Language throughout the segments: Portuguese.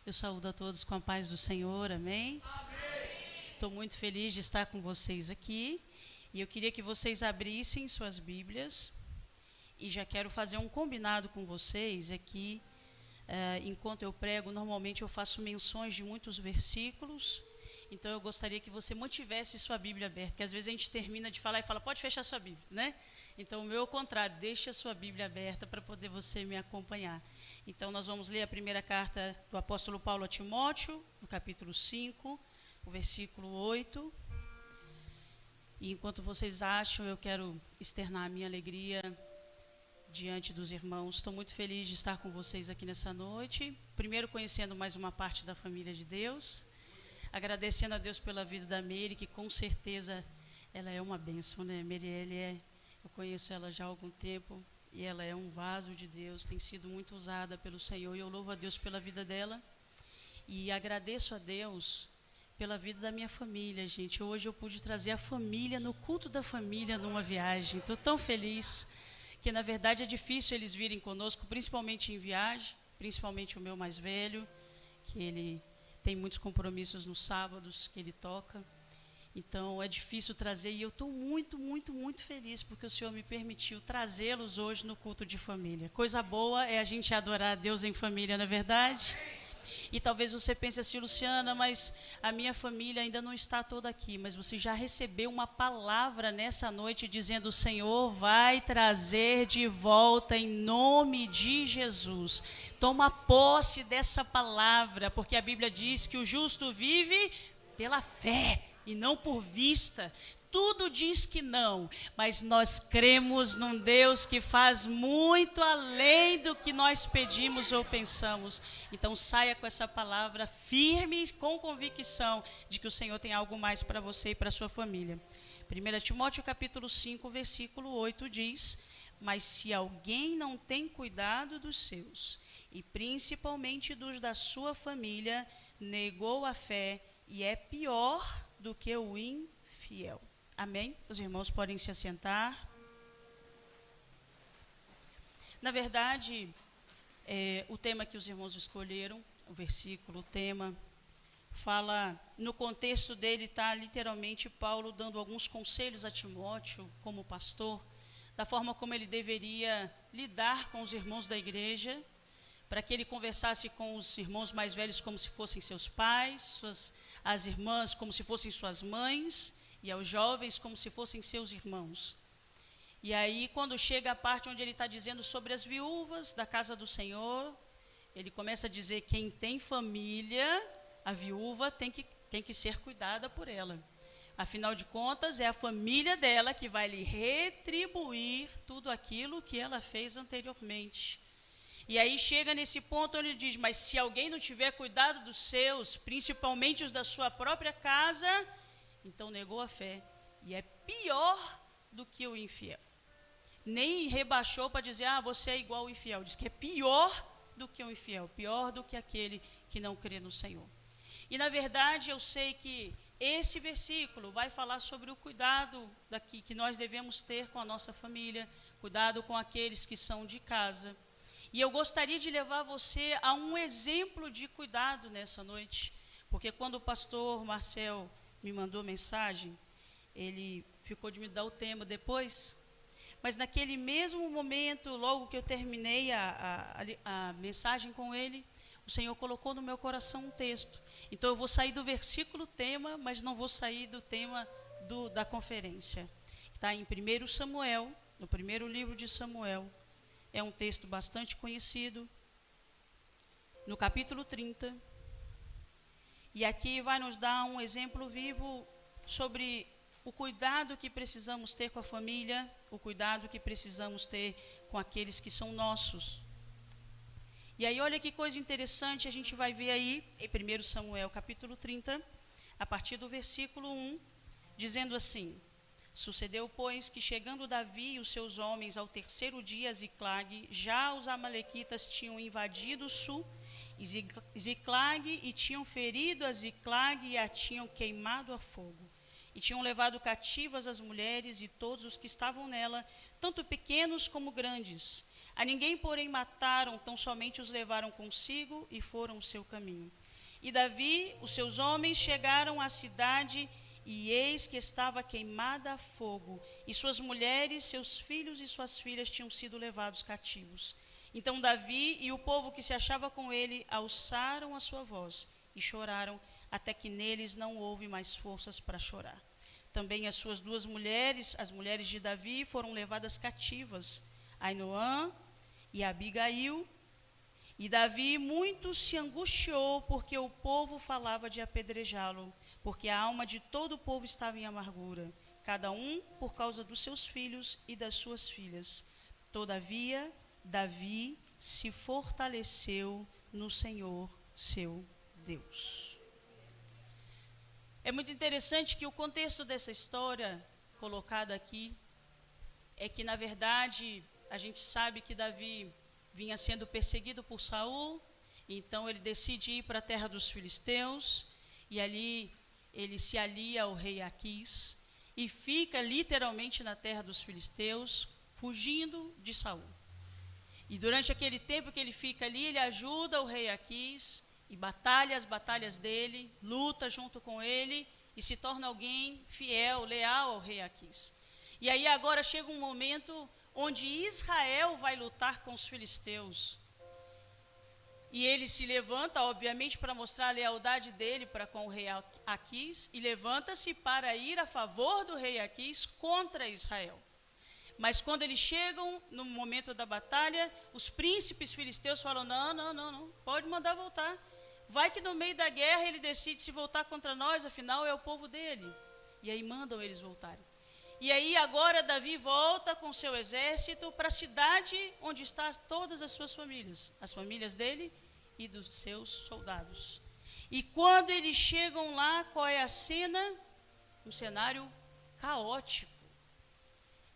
Eu saúdo a todos com a paz do Senhor, amém? Estou muito feliz de estar com vocês aqui e eu queria que vocês abrissem suas Bíblias e já quero fazer um combinado com vocês aqui. Enquanto eu prego, normalmente eu faço menções de muitos versículos, então eu gostaria que você mantivesse sua Bíblia aberta, porque às vezes a gente termina de falar e fala, pode fechar sua Bíblia, né? Então o meu é o contrário, deixe a sua Bíblia aberta para poder você me acompanhar. Então nós vamos ler a primeira carta do apóstolo Paulo a Timóteo, no capítulo 5, o versículo 8. E enquanto vocês acham, eu quero externar a minha alegria diante dos irmãos. Estou muito feliz de estar com vocês aqui nessa noite. Primeiro, conhecendo mais uma parte da família de Deus. Agradecendo a Deus pela vida da Mary, que com certeza ela é uma bênção, né? Mary, eu conheço ela já há algum tempo e ela é um vaso de Deus, tem sido muito usada pelo Senhor. E eu louvo a Deus pela vida dela e agradeço a Deus pela vida da minha família, gente. Hoje eu pude trazer a família no culto da família numa viagem. Estou tão feliz. Que na verdade é difícil eles virem conosco, principalmente em viagem, principalmente o meu mais velho, que ele tem muitos compromissos nos sábados que ele toca. Então é difícil trazer e eu estou muito, muito, muito feliz porque o Senhor me permitiu trazê-los hoje no culto de família. Coisa boa é a gente adorar a Deus em família, não é verdade? E talvez você pense assim, Luciana, mas a minha família ainda não está toda aqui. Mas você já recebeu uma palavra nessa noite dizendo: o Senhor vai trazer de volta em nome de Jesus. Toma posse dessa palavra, porque a Bíblia diz que o justo vive pela fé e não por vista. Tudo diz que não, mas nós cremos num Deus que faz muito além do que nós pedimos ou pensamos. Então saia com essa palavra firme, com convicção de que o Senhor tem algo mais para você e para a sua família. 1 Timóteo capítulo 5, versículo 8 diz: mas se alguém não tem cuidado dos seus, e principalmente dos da sua família, negou a fé e é pior do que o infiel. Amém? Os irmãos podem se assentar. Na verdade, o tema que os irmãos escolheram, o versículo, o tema, fala, no contexto dele está literalmente Paulo dando alguns conselhos a Timóteo, como pastor, da forma como ele deveria lidar com os irmãos da igreja, para que ele conversasse com os irmãos mais velhos como se fossem seus pais, as irmãs como se fossem suas mães, e aos jovens como se fossem seus irmãos. E aí, quando chega a parte onde ele está dizendo sobre as viúvas da casa do Senhor, ele começa a dizer: quem tem família, a viúva tem que ser cuidada por ela. Afinal de contas, é a família dela que vai lhe retribuir tudo aquilo que ela fez anteriormente. E aí chega nesse ponto onde ele diz: mas se alguém não tiver cuidado dos seus, principalmente os da sua própria casa, então negou a fé e é pior do que o infiel. Nem rebaixou para dizer: você é igual ao infiel. Diz que é pior do que o infiel, pior do que aquele que não crê no Senhor. E na verdade eu sei que esse versículo vai falar sobre o cuidado que nós devemos ter com a nossa família, cuidado com aqueles que são de casa. E eu gostaria de levar você a um exemplo de cuidado nessa noite, porque quando o pastor Marcel me mandou mensagem, ele ficou de me dar o tema depois, mas naquele mesmo momento, logo que eu terminei a mensagem com ele, o Senhor colocou no meu coração um texto. Então eu vou sair do versículo tema, mas não vou sair do tema da conferência. Está em 1 Samuel, no primeiro livro de Samuel, é um texto bastante conhecido, no capítulo 30, e aqui vai nos dar um exemplo vivo sobre o cuidado que precisamos ter com a família, o cuidado que precisamos ter com aqueles que são nossos. E aí olha que coisa interessante, a gente vai ver aí em 1 Samuel capítulo 30, a partir do versículo 1, dizendo assim: sucedeu, pois, que chegando Davi e os seus homens ao terceiro dia a Ziclag, já os amalequitas tinham invadido o sul, Ziclag, e tinham ferido a Ziclag e a tinham queimado a fogo. E tinham levado cativas as mulheres e todos os que estavam nela, tanto pequenos como grandes. A ninguém, porém, mataram, tão somente os levaram consigo e foram o seu caminho. E Davi, os seus homens, chegaram à cidade, e eis que estava queimada a fogo, e suas mulheres, seus filhos e suas filhas tinham sido levados cativos. Então Davi e o povo que se achava com ele alçaram a sua voz e choraram, até que neles não houve mais forças para chorar. Também as suas duas mulheres, as mulheres de Davi, foram levadas cativas, Ainoã e Abigail. E Davi muito se angustiou, porque o povo falava de apedrejá-lo, porque a alma de todo o povo estava em amargura, cada um por causa dos seus filhos e das suas filhas. Todavia, Davi se fortaleceu no Senhor, seu Deus. É muito interessante que o contexto dessa história colocada aqui é que, na verdade, a gente sabe que Davi vinha sendo perseguido por Saul, então ele decide ir para a terra dos filisteus, e ali ele se alia ao rei Aquis, e fica literalmente na terra dos filisteus, fugindo de Saul. E durante aquele tempo que ele fica ali, ele ajuda o rei Aquis, e batalha as batalhas dele, luta junto com ele, e se torna alguém fiel, leal ao rei Aquis. E aí agora chega um momento onde Israel vai lutar com os filisteus. E ele se levanta, obviamente, para mostrar a lealdade dele para com o rei Aquis, e levanta-se para ir a favor do rei Aquis contra Israel. Mas quando eles chegam no momento da batalha, os príncipes filisteus falam, não, pode mandar voltar. Vai que no meio da guerra ele decide se voltar contra nós, afinal é o povo dele. E aí mandam eles voltarem. E aí agora Davi volta com seu exército para a cidade onde estão todas as suas famílias, as famílias dele e dos seus soldados. E quando eles chegam lá, qual é a cena? Um cenário caótico.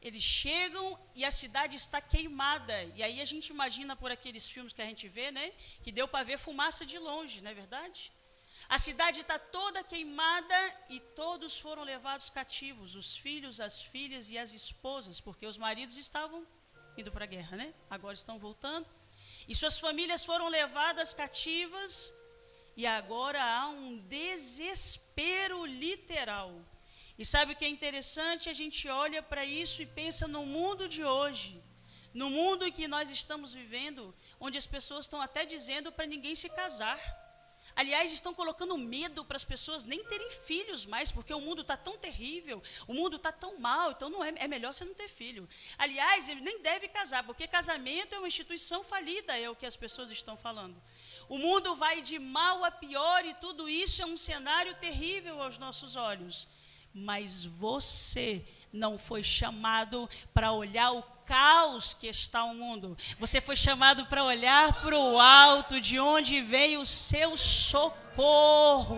Eles chegam e a cidade está queimada. E aí a gente imagina por aqueles filmes que a gente vê, né? Que deu para ver fumaça de longe, não é verdade? A cidade está toda queimada e todos foram levados cativos, os filhos, as filhas e as esposas, porque os maridos estavam indo para a guerra, né? Agora estão voltando. E suas famílias foram levadas cativas e agora há um desespero literal. E sabe o que é interessante? A gente olha para isso e pensa no mundo de hoje, no mundo em que nós estamos vivendo, onde as pessoas estão até dizendo para ninguém se casar. Aliás, estão colocando medo para as pessoas nem terem filhos mais, porque o mundo está tão terrível, o mundo está tão mal, então não é melhor você não ter filho. Aliás, ele nem deve casar, porque casamento é uma instituição falida, é o que as pessoas estão falando. O mundo vai de mal a pior e tudo isso é um cenário terrível aos nossos olhos. Mas você não foi chamado para olhar o caos que está o mundo. Você foi chamado para olhar para o alto, de onde veio o seu socorro.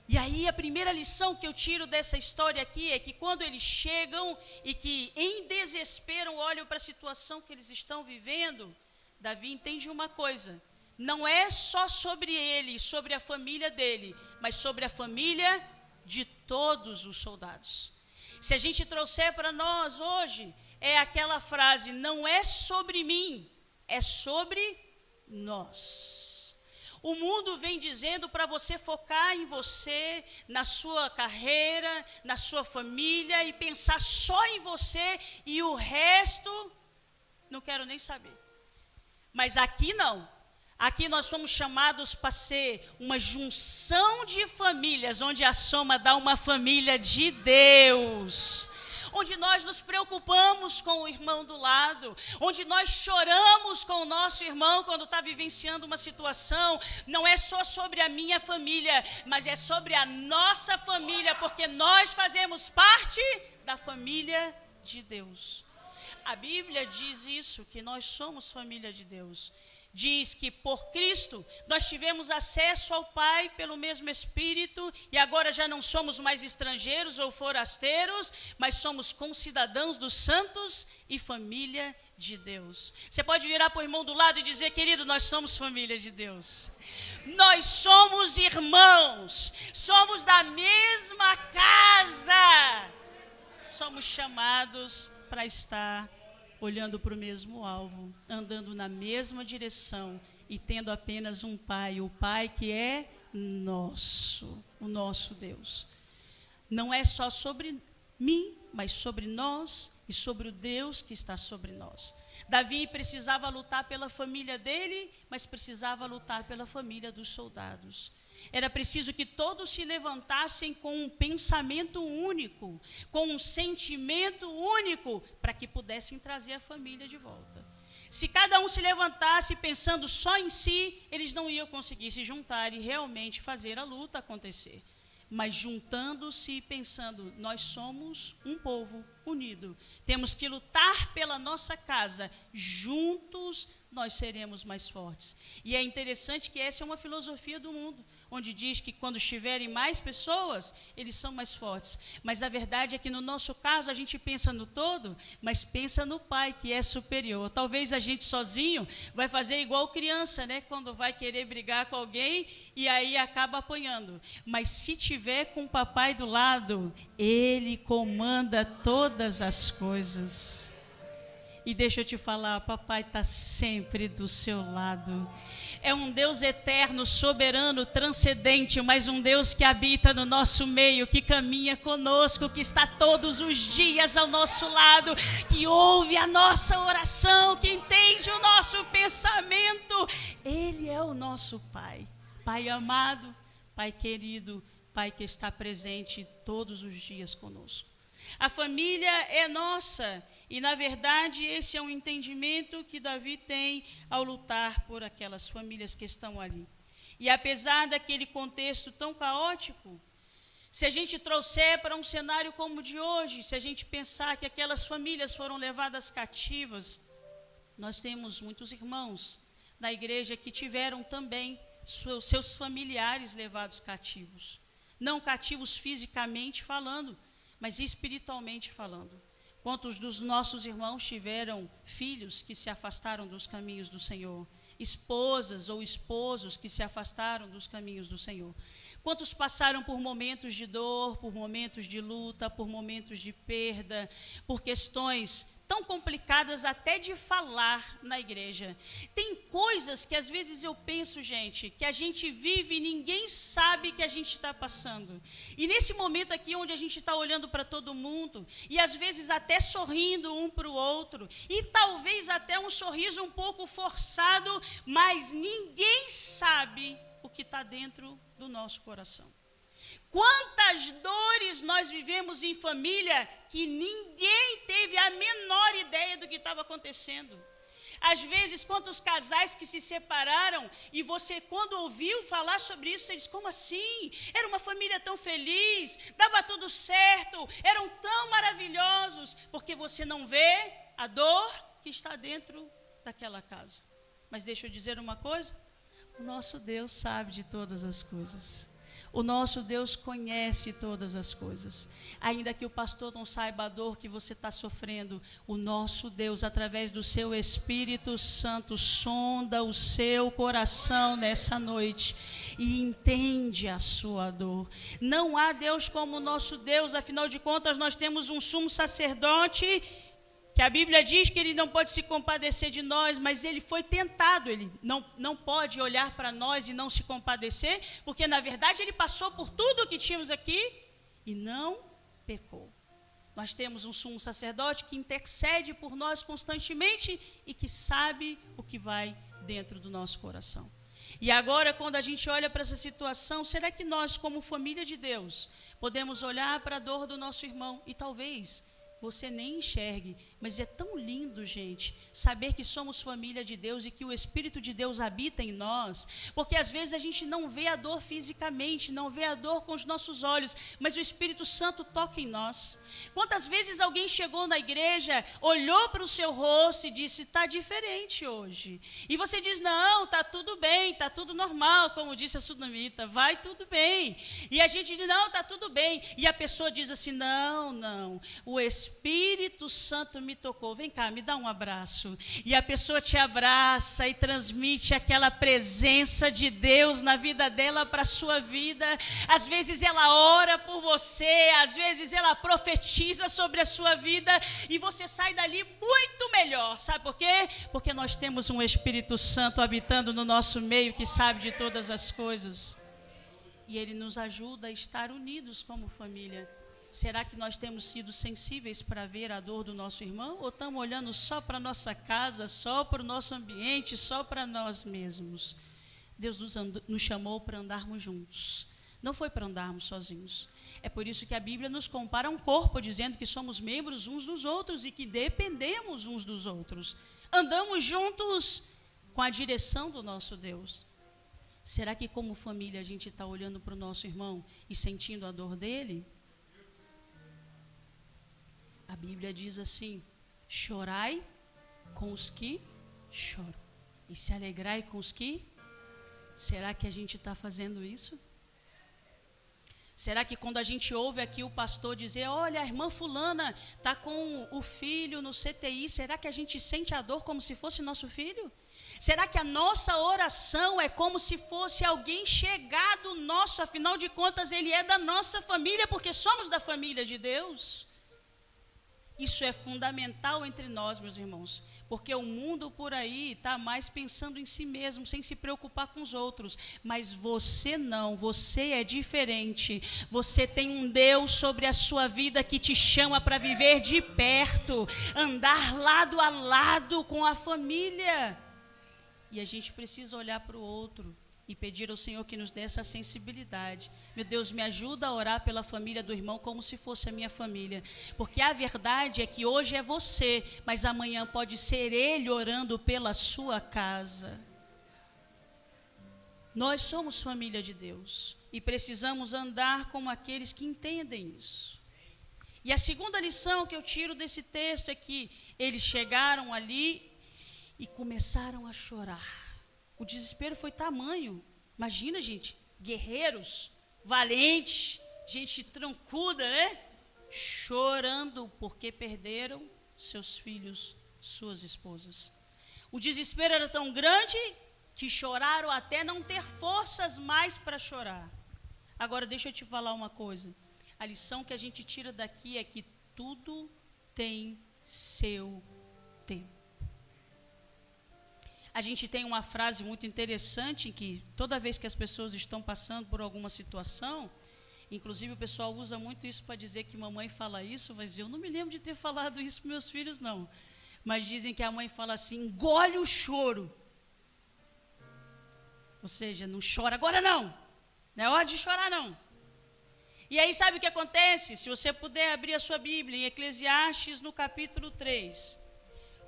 E aí a primeira lição que eu tiro dessa história aqui é que quando eles chegam e que em desespero olham para a situação que eles estão vivendo, Davi entende uma coisa: não é só sobre ele, sobre a família dele, mas sobre a família de todos os soldados. Se a gente trouxer para nós hoje, é aquela frase, não é sobre mim, é sobre nós. O mundo vem dizendo para você focar em você, na sua carreira, na sua família e pensar só em você e o resto, não quero nem saber. Mas aqui não. Aqui nós somos chamados para ser uma junção de famílias, onde a soma dá uma família de Deus. Onde nós nos preocupamos com o irmão do lado, onde nós choramos com o nosso irmão quando está vivenciando uma situação. Não é só sobre a minha família, mas é sobre a nossa família, porque nós fazemos parte da família de Deus. A Bíblia diz isso, que nós somos família de Deus. Diz que por Cristo nós tivemos acesso ao Pai pelo mesmo Espírito e agora já não somos mais estrangeiros ou forasteiros, mas somos concidadãos dos santos e família de Deus. Você pode virar para o irmão do lado e dizer: querido, nós somos família de Deus. Nós somos irmãos, somos da mesma casa, somos chamados para estar olhando para o mesmo alvo, andando na mesma direção e tendo apenas um Pai, o Pai que é nosso, o nosso Deus. Não é só sobre mim, mas sobre nós e sobre o Deus que está sobre nós. Davi precisava lutar pela família dele, mas precisava lutar pela família dos soldados. Era preciso que todos se levantassem com um pensamento único, com um sentimento único, para que pudessem trazer a família de volta. Se cada um se levantasse pensando só em si, eles não iam conseguir se juntar e realmente fazer a luta acontecer. Mas juntando-se e pensando, nós somos um povo unido. Temos que lutar pela nossa casa. Juntos nós seremos mais fortes. E é interessante que essa é uma filosofia do mundo, onde diz que quando estiverem mais pessoas, eles são mais fortes. Mas a verdade é que no nosso caso a gente pensa no todo, mas pensa no Pai que é superior. Talvez a gente sozinho vai fazer igual criança, né? Quando vai querer brigar com alguém e aí acaba apanhando. Mas se tiver com o papai do lado, ele comanda todas as coisas. E deixa eu te falar, papai está sempre do seu lado. É um Deus eterno, soberano, transcendente, mas um Deus que habita no nosso meio, que caminha conosco, que está todos os dias ao nosso lado, que ouve a nossa oração, que entende o nosso pensamento. Ele é o nosso Pai, Pai amado, Pai querido, Pai que está presente todos os dias conosco. A família é nossa. E, na verdade, esse é um entendimento que Davi tem ao lutar por aquelas famílias que estão ali. E, apesar daquele contexto tão caótico, se a gente trouxer para um cenário como o de hoje, se a gente pensar que aquelas famílias foram levadas cativas, nós temos muitos irmãos na igreja que tiveram também seus familiares levados cativos. Não cativos fisicamente falando, mas espiritualmente falando. Quantos dos nossos irmãos tiveram filhos que se afastaram dos caminhos do Senhor? Esposas ou esposos que se afastaram dos caminhos do Senhor? Quantos passaram por momentos de dor, por momentos de luta, por momentos de perda, por questões tão complicadas até de falar na igreja? Tem coisas que às vezes eu penso, gente, que a gente vive e ninguém sabe que a gente está passando. E nesse momento aqui onde a gente está olhando para todo mundo, e às vezes até sorrindo um para o outro, e talvez até um sorriso um pouco forçado, mas ninguém sabe o que está dentro do nosso coração. Quantas dores nós vivemos em família que ninguém teve a menor ideia do que estava acontecendo. Às vezes, quantos casais que se separaram e você, quando ouviu falar sobre isso, você diz, como assim? Era uma família tão feliz, dava tudo certo, eram tão maravilhosos, porque você não vê a dor que está dentro daquela casa. Mas deixa eu dizer uma coisa, o nosso Deus sabe de todas as coisas. O nosso Deus conhece todas as coisas. Ainda que o pastor não saiba a dor que você está sofrendo, o nosso Deus, através do seu Espírito Santo, sonda o seu coração nessa noite e entende a sua dor. Não há Deus como o nosso Deus, afinal de contas nós temos um sumo sacerdote que a Bíblia diz que ele não pode se compadecer de nós, mas ele foi tentado, ele não pode olhar para nós e não se compadecer, porque na verdade ele passou por tudo o que tínhamos aqui e não pecou. Nós temos um sumo sacerdote que intercede por nós constantemente e que sabe o que vai dentro do nosso coração. E agora, quando a gente olha para essa situação, será que nós, como família de Deus, podemos olhar para a dor do nosso irmão e talvez você nem enxergue, mas é tão lindo, gente, saber que somos família de Deus e que o Espírito de Deus habita em nós, porque às vezes a gente não vê a dor fisicamente, não vê a dor com os nossos olhos, mas o Espírito Santo toca em nós. Quantas vezes alguém chegou na igreja, olhou para o seu rosto e disse, está diferente hoje, e você diz, não, está tudo bem, está tudo normal, como disse a Sunamita, vai tudo bem, e a gente diz, não, está tudo bem, e a pessoa diz assim, não, o Espírito Santo me me tocou, vem cá, me dá um abraço. E a pessoa te abraça e transmite aquela presença de Deus na vida dela para a sua vida. Às vezes ela ora por você, às vezes ela profetiza sobre a sua vida e você sai dali muito melhor. Sabe por quê? Porque nós temos um Espírito Santo habitando no nosso meio que sabe de todas as coisas. E ele nos ajuda a estar unidos como família. Será que nós temos sido sensíveis para ver a dor do nosso irmão? Ou estamos olhando só para a nossa casa, só para o nosso ambiente, só para nós mesmos? Deus nos chamou para andarmos juntos. Não foi para andarmos sozinhos. É por isso que a Bíblia nos compara a um corpo, dizendo que somos membros uns dos outros e que dependemos uns dos outros. Andamos juntos com a direção do nosso Deus. Será que como família a gente está olhando para o nosso irmão e sentindo a dor dele? A Bíblia diz assim: chorai com os que choram e se alegrai com os que... Será que a gente está fazendo isso? Será que quando a gente ouve aqui o pastor dizer, olha, a irmã fulana está com o filho no CTI, será que a gente sente a dor como se fosse nosso filho? Será que a nossa oração é como se fosse alguém chegado nosso, afinal de contas ele é da nossa família, porque somos da família de Deus? Isso é fundamental entre nós, meus irmãos, porque o mundo por aí está mais pensando em si mesmo, sem se preocupar com os outros. Mas você não, você é diferente. Você tem um Deus sobre a sua vida que te chama para viver de perto, andar lado a lado com a família. E a gente precisa olhar para o outro e pedir ao Senhor que nos dê essa sensibilidade. Meu Deus, me ajuda a orar pela família do irmão como se fosse a minha família. Porque a verdade é que hoje é você, mas amanhã pode ser ele orando pela sua casa. Nós somos família de Deus e precisamos andar como aqueles que entendem isso. E a segunda lição que eu tiro desse texto é que eles chegaram ali e começaram a chorar. O desespero foi tamanho. Imagina, gente, guerreiros, valentes, gente trancuda, né? Chorando porque perderam seus filhos, suas esposas. O desespero era tão grande que choraram até não ter forças mais para chorar. Agora, deixa eu te falar uma coisa. A lição que a gente tira daqui é que tudo tem seu tempo. A gente tem uma frase muito interessante em que toda vez que as pessoas estão passando por alguma situação, inclusive o pessoal usa muito isso para dizer que mamãe fala isso, mas eu não me lembro de ter falado isso para meus filhos, não. Mas dizem que a mãe fala assim, engole o choro. Ou seja, não chora agora não é hora de chorar não. E aí sabe o que acontece? Se você puder abrir a sua Bíblia em Eclesiastes no capítulo 3,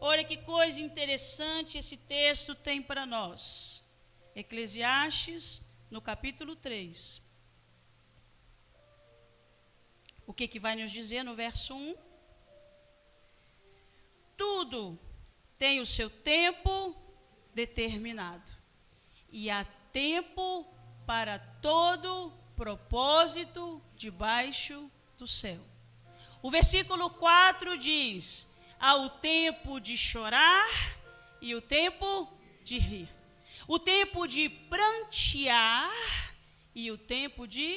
olha que coisa interessante esse texto tem para nós. Eclesiastes, no capítulo 3. O que vai nos dizer no verso 1? Tudo tem o seu tempo determinado. E há tempo para todo propósito debaixo do céu. O versículo 4 diz... há o tempo de chorar e o tempo de rir. O tempo de prantear e o tempo de...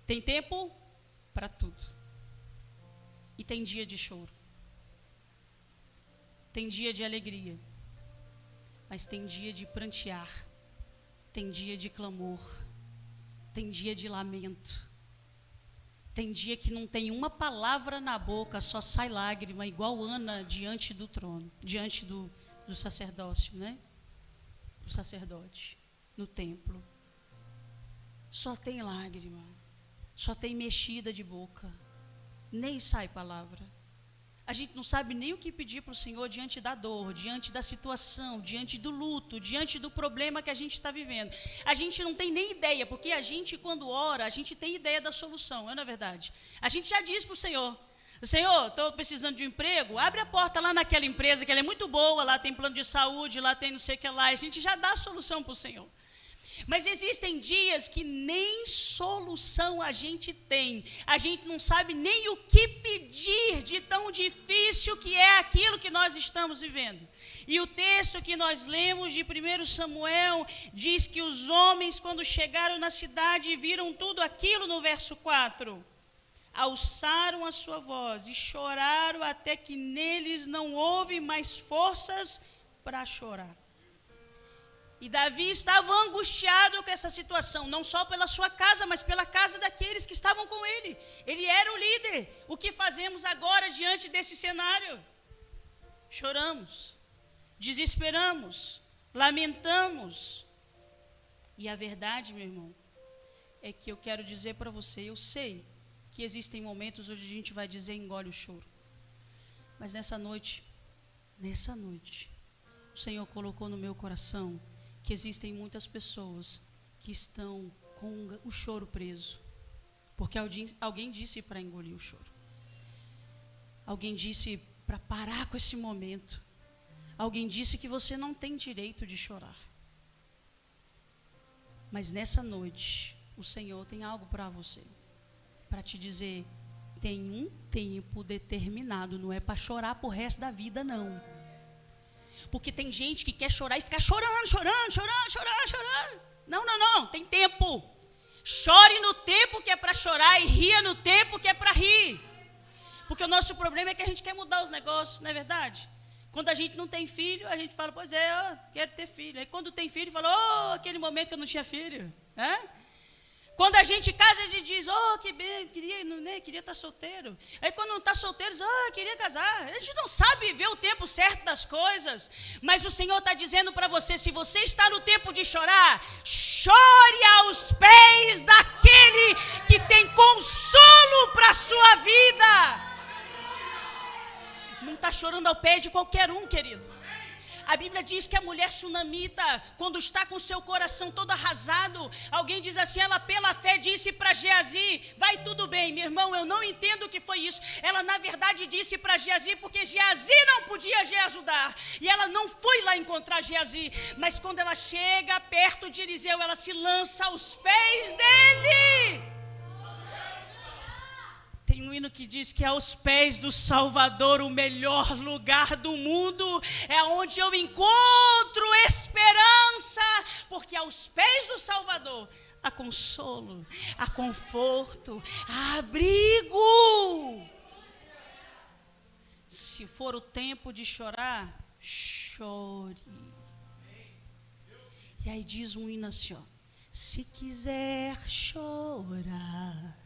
Tem tempo para tudo. E tem dia de choro. Tem dia de alegria. Mas tem dia de prantear. Tem dia de clamor. Tem dia de lamento. Tem dia que não tem uma palavra na boca, só sai lágrima, igual Ana diante do trono, diante do sacerdócio, né? Do sacerdote, no templo. Só tem lágrima, só tem mexida de boca, nem sai palavra. A gente não sabe nem o que pedir para o Senhor diante da dor, diante da situação, diante do luto, diante do problema que a gente está vivendo. A gente não tem nem ideia, porque a gente, quando ora, a gente tem ideia da solução, não é verdade? A gente já diz para o Senhor, estou precisando de um emprego, abre a porta lá naquela empresa, que ela é muito boa, lá tem plano de saúde, lá tem não sei o que lá, a gente já dá a solução para o Senhor. Mas existem dias que nem solução a gente tem. A gente não sabe nem o que pedir de tão difícil que é aquilo que nós estamos vivendo. E o texto que nós lemos de 1 Samuel diz que os homens, quando chegaram na cidade e viram tudo aquilo no verso 4, alçaram a sua voz e choraram até que neles não houve mais forças para chorar. E Davi estava angustiado com essa situação, não só pela sua casa, mas pela casa daqueles que estavam com ele. Ele era o líder. O que fazemos agora diante desse cenário? Choramos, desesperamos, lamentamos. E a verdade, meu irmão, é que eu quero dizer para você, eu sei que existem momentos onde a gente vai dizer engole o choro. Mas nessa noite, o Senhor colocou no meu coração que existem muitas pessoas que estão com o choro preso. Porque alguém disse para engolir o choro. Alguém disse para parar com esse momento. Alguém disse que você não tem direito de chorar. Mas nessa noite, o Senhor tem algo para você. Para te dizer, tem um tempo determinado, não é para chorar pro resto da vida, não. Porque tem gente que quer chorar e ficar chorando. Não, tem tempo. Chore no tempo que é para chorar e ria no tempo que é para rir. Porque o nosso problema é que a gente quer mudar os negócios, não é verdade? Quando a gente não tem filho, a gente fala, pois é, eu quero ter filho. Aí quando tem filho, fala, aquele momento que eu não tinha filho. Quando a gente casa, a gente diz, que bem, queria estar solteiro. Aí quando não está solteiro, diz, queria casar. A gente não sabe viver o tempo certo das coisas. Mas o Senhor está dizendo para você, se você está no tempo de chorar, chore aos pés daquele que tem consolo para a sua vida. Não está chorando ao pé de qualquer um, querido. A Bíblia diz que a mulher sunamita, quando está com seu coração todo arrasado, alguém diz assim, ela pela fé disse para Geazi, vai tudo bem, meu irmão, eu não entendo o que foi isso. Ela na verdade disse para Geazi, porque Geazi não podia ajudar, e ela não foi lá encontrar Geazi, mas quando ela chega perto de Eliseu, ela se lança aos pés dele. Tem um hino que diz que aos pés do Salvador, o melhor lugar do mundo, é onde eu encontro esperança, porque aos pés do Salvador há consolo, há conforto, há abrigo. Se for o tempo de chorar, chore. E aí diz um hino assim, se quiser chorar,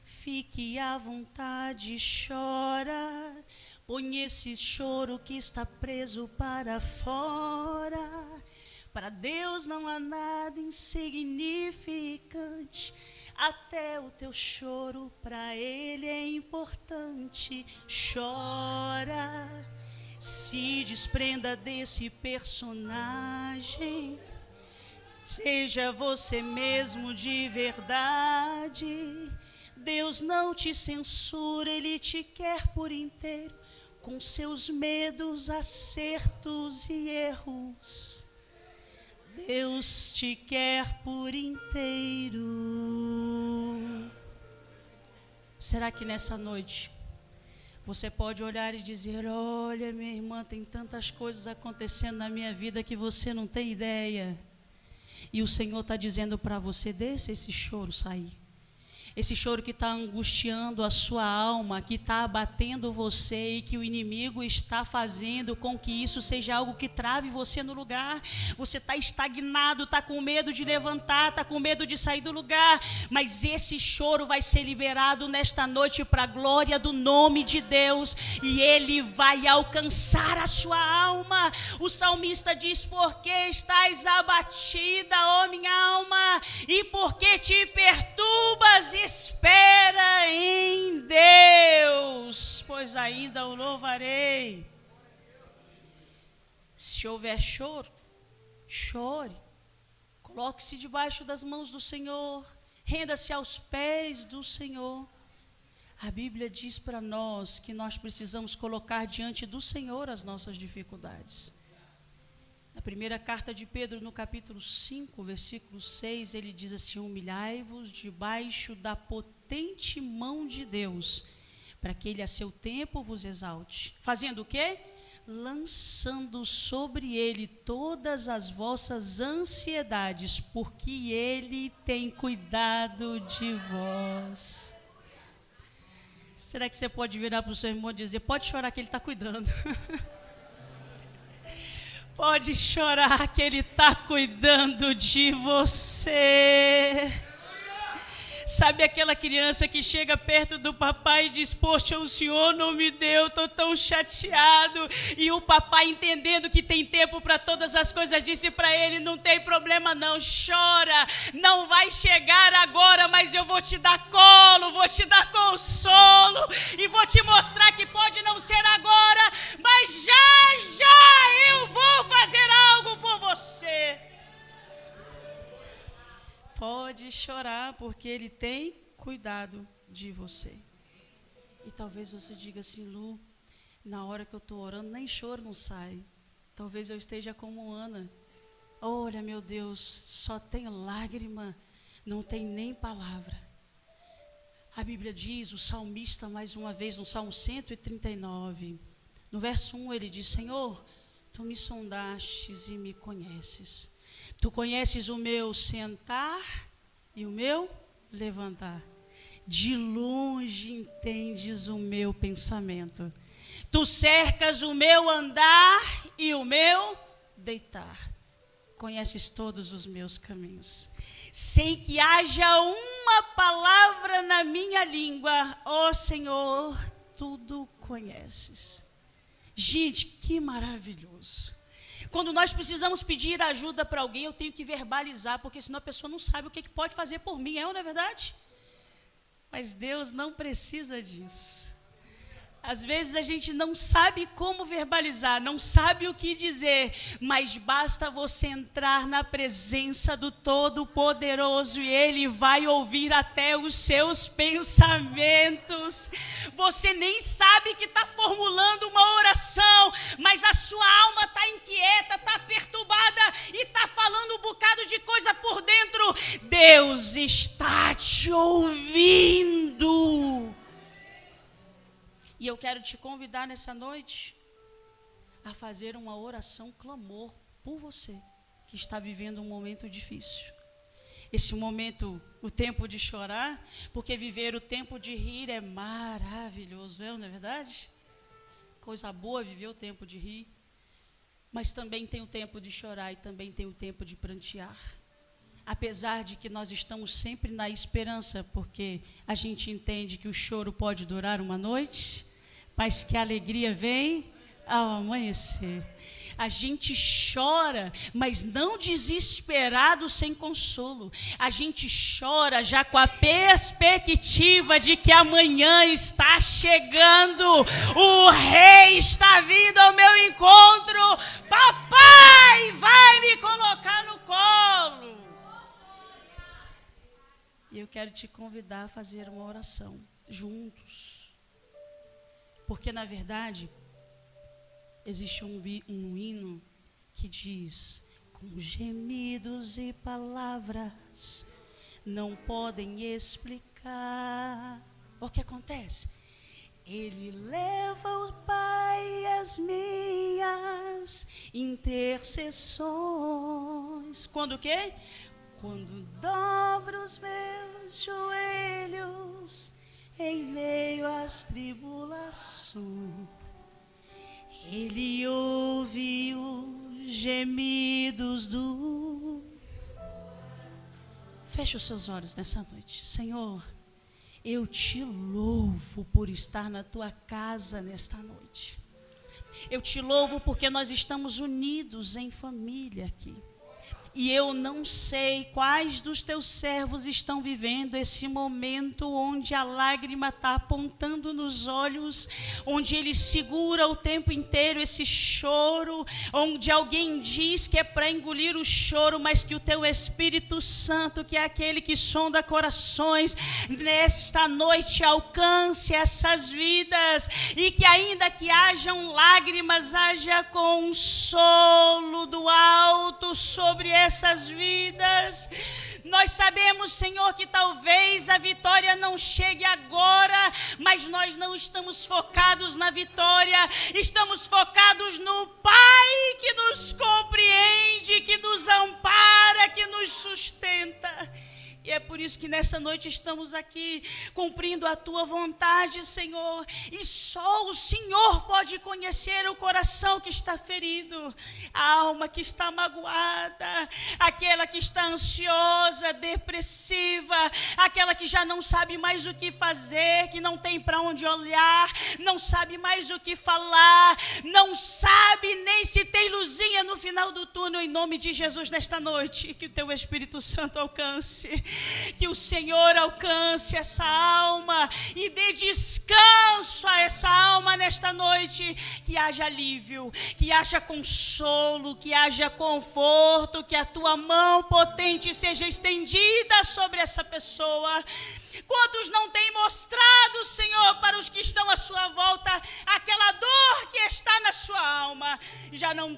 fique à vontade, chora, põe esse choro que está preso para fora. Para Deus não há nada insignificante, até o teu choro para Ele é importante. Chora, se desprenda desse personagem, seja você mesmo de verdade. Deus não te censura, Ele te quer por inteiro, com seus medos, acertos e erros. Deus te quer por inteiro. Será que nessa noite você pode olhar e dizer, olha, minha irmã, tem tantas coisas acontecendo na minha vida que você não tem ideia. E o Senhor está dizendo para você, deixa esse choro sair. Esse choro que está angustiando a sua alma, que está abatendo você e que o inimigo está fazendo com que isso seja algo que trave você no lugar. Você está estagnado, está com medo de levantar, está com medo de sair do lugar. Mas esse choro vai ser liberado nesta noite para a glória do nome de Deus. E ele vai alcançar a sua alma. O salmista diz, porque estás abatida, ó minha alma, e porque te perturbas, espera em Deus, pois ainda o louvarei. Se houver choro, chore, coloque-se debaixo das mãos do Senhor, renda-se aos pés do Senhor. A Bíblia diz para nós que nós precisamos colocar diante do Senhor as nossas dificuldades. Na primeira carta de Pedro, no capítulo 5, versículo 6, ele diz assim: humilhai-vos debaixo da potente mão de Deus, para que ele a seu tempo vos exalte. Fazendo o quê? Lançando sobre ele todas as vossas ansiedades, porque ele tem cuidado de vós. Será que você pode virar para o seu irmão e dizer: pode chorar que ele está cuidando? Pode chorar que ele está cuidando de você. Sabe aquela criança que chega perto do papai e diz: poxa, o senhor não me deu, estou tão chateado. E o papai, entendendo que tem tempo para todas as coisas, disse para ele: não tem problema não, chora, não vai chegar agora, mas eu vou te dar colo, vou te dar consolo, e vou te mostrar que pode não ser agora, mas já já eu vou fazer algo por você. Pode chorar, porque ele tem cuidado de você. E talvez você diga assim: Lu, na hora que eu estou orando, nem choro não sai. Talvez eu esteja como Ana. Olha, meu Deus, só tem lágrima, não tem nem palavra. A Bíblia diz, o salmista, mais uma vez, no Salmo 139, no verso 1, ele diz: Senhor, tu me sondastes e me conheces. Tu conheces o meu sentar e o meu levantar. De longe entendes o meu pensamento. Tu cercas o meu andar e o meu deitar. Conheces todos os meus caminhos. Sem que haja uma palavra na minha língua, ó Senhor, tudo conheces. Gente, que maravilhoso. Quando nós precisamos pedir ajuda para alguém, eu tenho que verbalizar, porque senão a pessoa não sabe o que pode fazer por mim, não é verdade? Mas Deus não precisa disso. Às vezes a gente não sabe como verbalizar, não sabe o que dizer, mas basta você entrar na presença do Todo-Poderoso e Ele vai ouvir até os seus pensamentos. Você nem sabe que está formulando uma oração, mas a sua alma está inquieta, está perturbada e está falando um bocado de coisa por dentro. Deus está te ouvindo. E eu quero te convidar nessa noite a fazer uma oração clamor por você que está vivendo um momento difícil. Esse momento, o tempo de chorar, porque viver o tempo de rir é maravilhoso, não é verdade? Coisa boa viver o tempo de rir, mas também tem o tempo de chorar e também tem o tempo de prantear. Apesar de que nós estamos sempre na esperança, porque a gente entende que o choro pode durar uma noite, mas que a alegria vem ao amanhecer. A gente chora, mas não desesperado, sem consolo. A gente chora já com a perspectiva de que amanhã está chegando. O Rei está vindo ao meu encontro. Papai vai me colocar no colo. E eu quero te convidar a fazer uma oração juntos. Porque, na verdade, existe um hino que diz: com gemidos e palavras não podem explicar. O que acontece? Ele leva ao Pai as minhas intercessões. Quando o quê? Quando dobro os meus joelhos em meio às tribulações, Ele ouve os gemidos do... Feche os seus olhos nessa noite. Senhor, eu te louvo por estar na tua casa nesta noite. Eu te louvo porque nós estamos unidos em família aqui. E eu não sei quais dos teus servos estão vivendo esse momento onde a lágrima está apontando nos olhos, onde ele segura o tempo inteiro esse choro, onde alguém diz que é para engolir o choro, mas que o teu Espírito Santo, que é aquele que sonda corações, nesta noite alcance essas vidas, e que ainda que hajam lágrimas, haja consolo do alto sobre essas vidas. Nós sabemos, Senhor, que talvez a vitória não chegue agora, mas nós não estamos focados na vitória, estamos focados no Pai que nos compreende, que nos ampara, que nos sustenta. E é por isso que nessa noite estamos aqui, cumprindo a Tua vontade, Senhor. E só o Senhor pode conhecer o coração que está ferido, a alma que está magoada, aquela que está ansiosa, depressiva, aquela que já não sabe mais o que fazer, que não tem para onde olhar, não sabe mais o que falar, não sabe nem se tem luzinha no final do túnel. Em nome de Jesus, nesta noite, que o Teu Espírito Santo alcance, que o Senhor alcance essa alma e dê descanso a essa alma nesta noite, que haja alívio, que haja consolo, que haja conforto, que a Tua mão potente seja estendida sobre essa pessoa. Quantos não têm mostrado, Senhor, para os que estão à sua volta, aquela dor que está na sua alma? Já não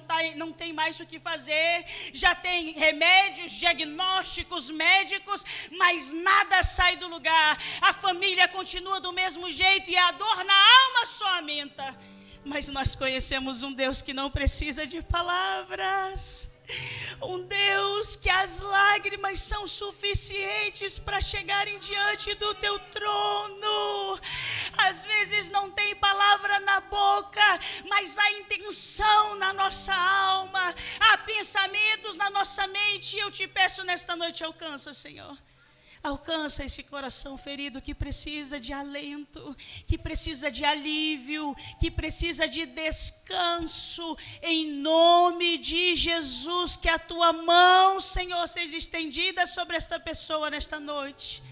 tem mais o que fazer, já tem remédios, diagnósticos médicos, mas nada sai do lugar. A família continua do mesmo jeito e a dor na alma só aumenta. Mas nós conhecemos um Deus que não precisa de palavras. Um Deus que as lágrimas são suficientes para chegarem diante do Teu trono. Às vezes não tem palavra na boca, mas há intenção na nossa alma, há pensamentos na nossa mente. E eu te peço nesta noite, alcança, Senhor. Alcança esse coração ferido que precisa de alento, que precisa de alívio, que precisa de descanso. Em nome de Jesus, que a Tua mão, Senhor, seja estendida sobre esta pessoa nesta noite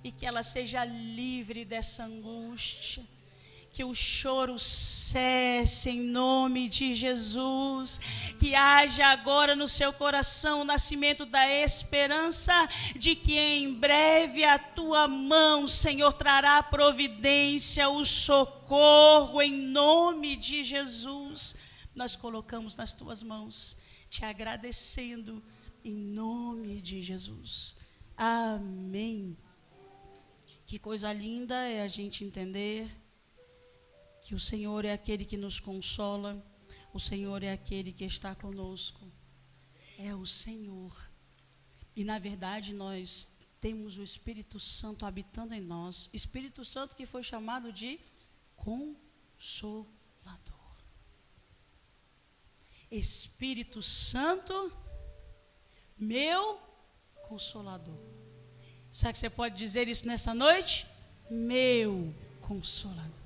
e que ela seja livre dessa angústia. Que o choro cesse em nome de Jesus, que haja agora no seu coração o nascimento da esperança de que em breve a Tua mão, Senhor, trará a providência, o socorro em nome de Jesus. Nós colocamos nas Tuas mãos, te agradecendo em nome de Jesus. Amém. Que coisa linda é a gente entender que o Senhor é aquele que nos consola, o Senhor é aquele que está conosco, é o Senhor. E na verdade nós temos o Espírito Santo habitando em nós, Espírito Santo que foi chamado de Consolador. Espírito Santo, meu Consolador. Sabe que você pode dizer isso nessa noite? Meu Consolador.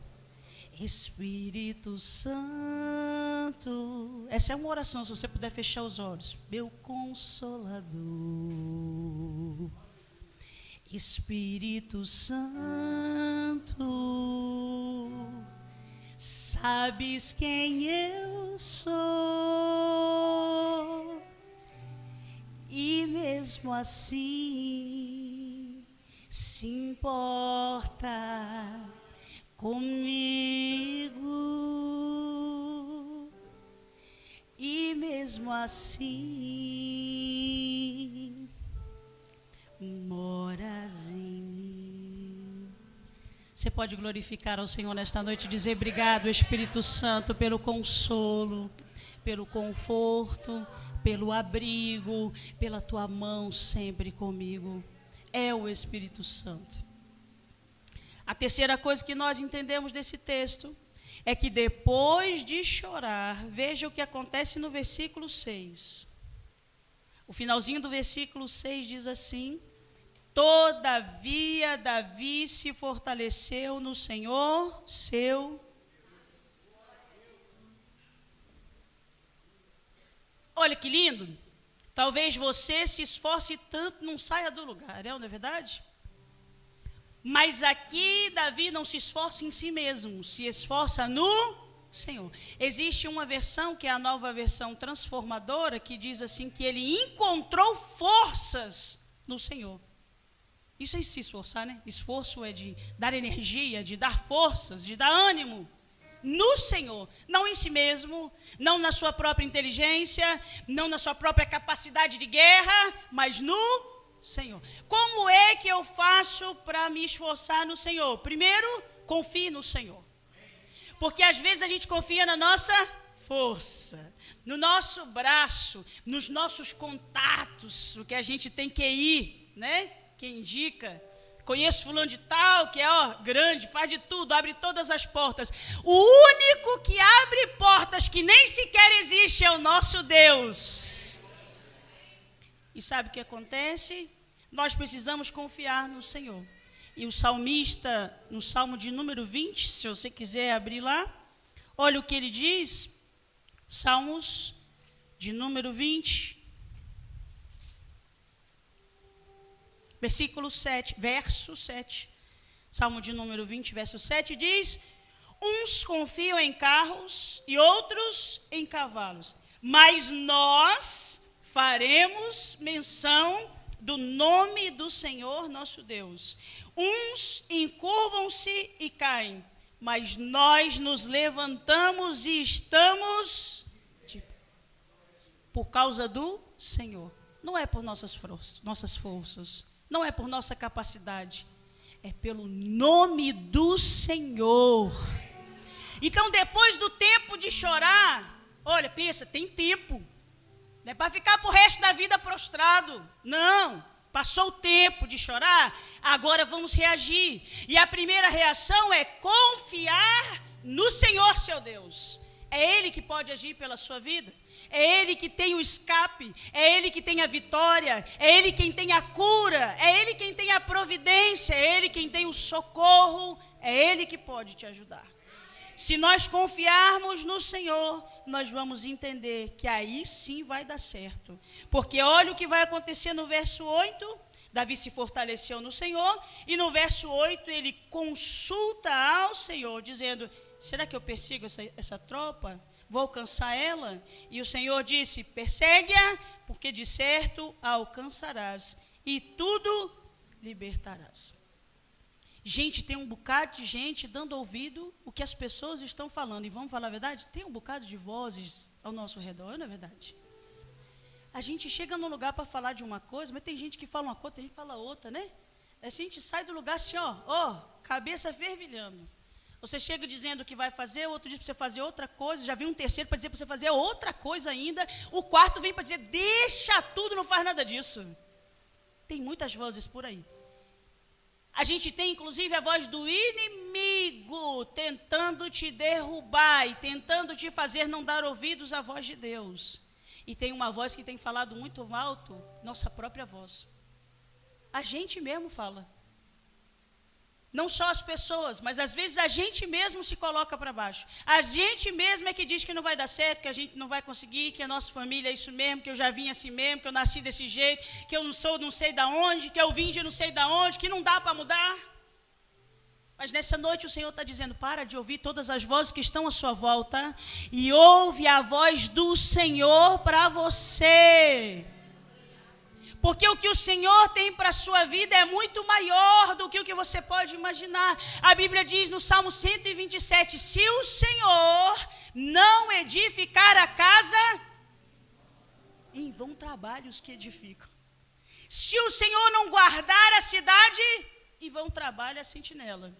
Espírito Santo, essa é uma oração, se você puder fechar os olhos. Meu Consolador, Espírito Santo, sabes quem eu sou, e mesmo assim se importa comigo, e mesmo assim moras em mim. Você pode glorificar ao Senhor nesta noite e dizer: obrigado, Espírito Santo, pelo consolo, pelo conforto, pelo abrigo, pela Tua mão sempre comigo. É o Espírito Santo. A terceira coisa que nós entendemos desse texto é que depois de chorar, veja o que acontece no versículo 6. O finalzinho do versículo 6 diz assim: todavia Davi se fortaleceu no Senhor, seu... Olha que lindo! Talvez você se esforce tanto, não saia do lugar, não é verdade? Mas aqui Davi não se esforça em si mesmo, se esforça no Senhor. Existe uma versão, que é a nova versão transformadora, que diz assim, que ele encontrou forças no Senhor. Isso é se esforçar, né? Esforço é de dar energia, de dar forças, de dar ânimo. No Senhor, não em si mesmo, não na sua própria inteligência, não na sua própria capacidade de guerra, mas no Senhor. Como é que eu faço para me esforçar no Senhor? Primeiro, confie no Senhor. Porque às vezes a gente confia na nossa força, no nosso braço, nos nossos contatos, o que a gente tem que ir, né? Que indica. Conheço fulano de tal, que é grande, faz de tudo, abre todas as portas. O único que abre portas que nem sequer existe é o nosso Deus. E sabe o que acontece? Nós precisamos confiar no Senhor. E o salmista, no Salmo de número 20, se você quiser abrir lá, olha o que ele diz, Salmos de número 20, versículo 7, verso 7. Salmo de número 20, verso 7 diz: uns confiam em carros e outros em cavalos, mas nós faremos menção do nome do Senhor nosso Deus. Uns encurvam-se e caem, mas nós nos levantamos e estamos por causa do Senhor. Não é por nossas forças, não é por nossa capacidade, é pelo nome do Senhor. Então, depois do tempo de chorar, olha, pensa, tem tempo. Não é para ficar para o resto da vida prostrado. Não, passou o tempo de chorar, agora vamos reagir. E a primeira reação é confiar no Senhor, seu Deus. É Ele que pode agir pela sua vida. É Ele que tem o escape. É Ele que tem a vitória. É Ele quem tem a cura. É Ele quem tem a providência. É Ele quem tem o socorro. É Ele que pode te ajudar. Se nós confiarmos no Senhor, nós vamos entender que aí sim vai dar certo. Porque olha o que vai acontecer no verso 8. Davi se fortaleceu no Senhor. E no verso 8 ele consulta ao Senhor, dizendo: será que eu persigo essa tropa? Vou alcançar ela? E o Senhor disse: persegue-a, porque de certo a alcançarás. E tudo libertarás. Gente, tem um bocado de gente dando ouvido o que as pessoas estão falando. E vamos falar a verdade? Tem um bocado de vozes ao nosso redor, não é verdade? A gente chega num lugar para falar de uma coisa, mas tem gente que fala uma coisa, tem gente que fala outra, né? A gente sai do lugar assim, cabeça fervilhando. Você chega dizendo que vai fazer, o outro diz para você fazer outra coisa, já vem um terceiro para dizer para você fazer outra coisa ainda, o quarto vem para dizer, deixa tudo, não faz nada disso. Tem muitas vozes por aí. A gente tem, inclusive, a voz do inimigo tentando te derrubar e tentando te fazer não dar ouvidos à voz de Deus. E tem uma voz que tem falado muito alto, nossa própria voz. A gente mesmo fala. Não só as pessoas, mas às vezes a gente mesmo se coloca para baixo. A gente mesmo é que diz que não vai dar certo, que a gente não vai conseguir, que a nossa família é isso mesmo, que eu já vim assim mesmo, que eu nasci desse jeito, que eu não sou não sei da onde, que eu vim de não sei da onde, que não dá para mudar. Mas nessa noite o Senhor está dizendo, para de ouvir todas as vozes que estão à sua volta e ouve a voz do Senhor para você. Porque o que o Senhor tem para a sua vida é muito maior do que o que você pode imaginar. A Bíblia diz no Salmo 127, se o Senhor não edificar a casa, em vão trabalhos que edificam. Se o Senhor não guardar a cidade, em vão trabalha a sentinela.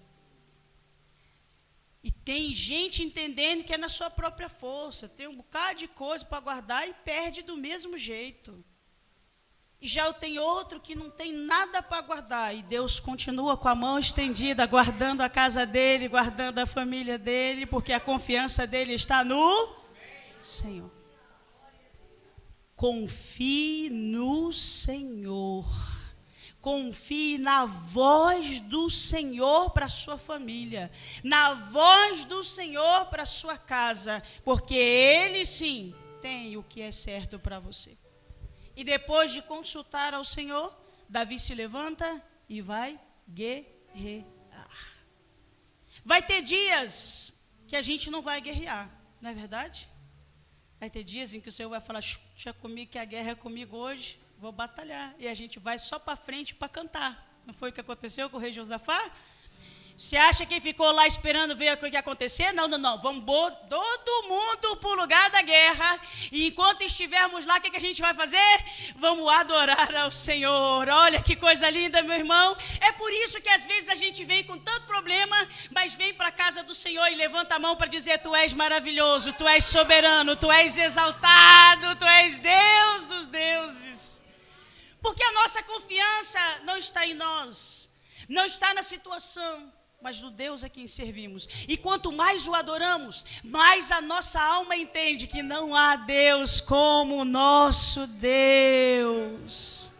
E tem gente entendendo que é na sua própria força. Tem um bocado de coisa para guardar e perde do mesmo jeito. E já tem outro que não tem nada para guardar. E Deus continua com a mão estendida, guardando a casa dele, guardando a família dele, porque a confiança dele está no Senhor. Confie no Senhor. Confie na voz do Senhor para a sua família. Na voz do Senhor para a sua casa. Porque Ele sim tem o que é certo para você. E depois de consultar ao Senhor, Davi se levanta e vai guerrear. Vai ter dias que a gente não vai guerrear, não é verdade? Vai ter dias em que o Senhor vai falar, deixa comigo que a guerra é comigo hoje, vou batalhar. E a gente vai só para frente para cantar. Não foi o que aconteceu com o rei Josafá? Você acha que ficou lá esperando ver o que ia acontecer? Não. Vamos todo mundo para o lugar da guerra. E enquanto estivermos lá, o que a gente vai fazer? Vamos adorar ao Senhor. Olha que coisa linda, meu irmão. É por isso que às vezes a gente vem com tanto problema, mas vem para a casa do Senhor e levanta a mão para dizer, tu és maravilhoso, tu és soberano, tu és exaltado, tu és Deus dos deuses. Porque a nossa confiança não está em nós, não está na situação, mas no Deus a quem servimos. E quanto mais o adoramos, mais a nossa alma entende que não há Deus como o nosso Deus.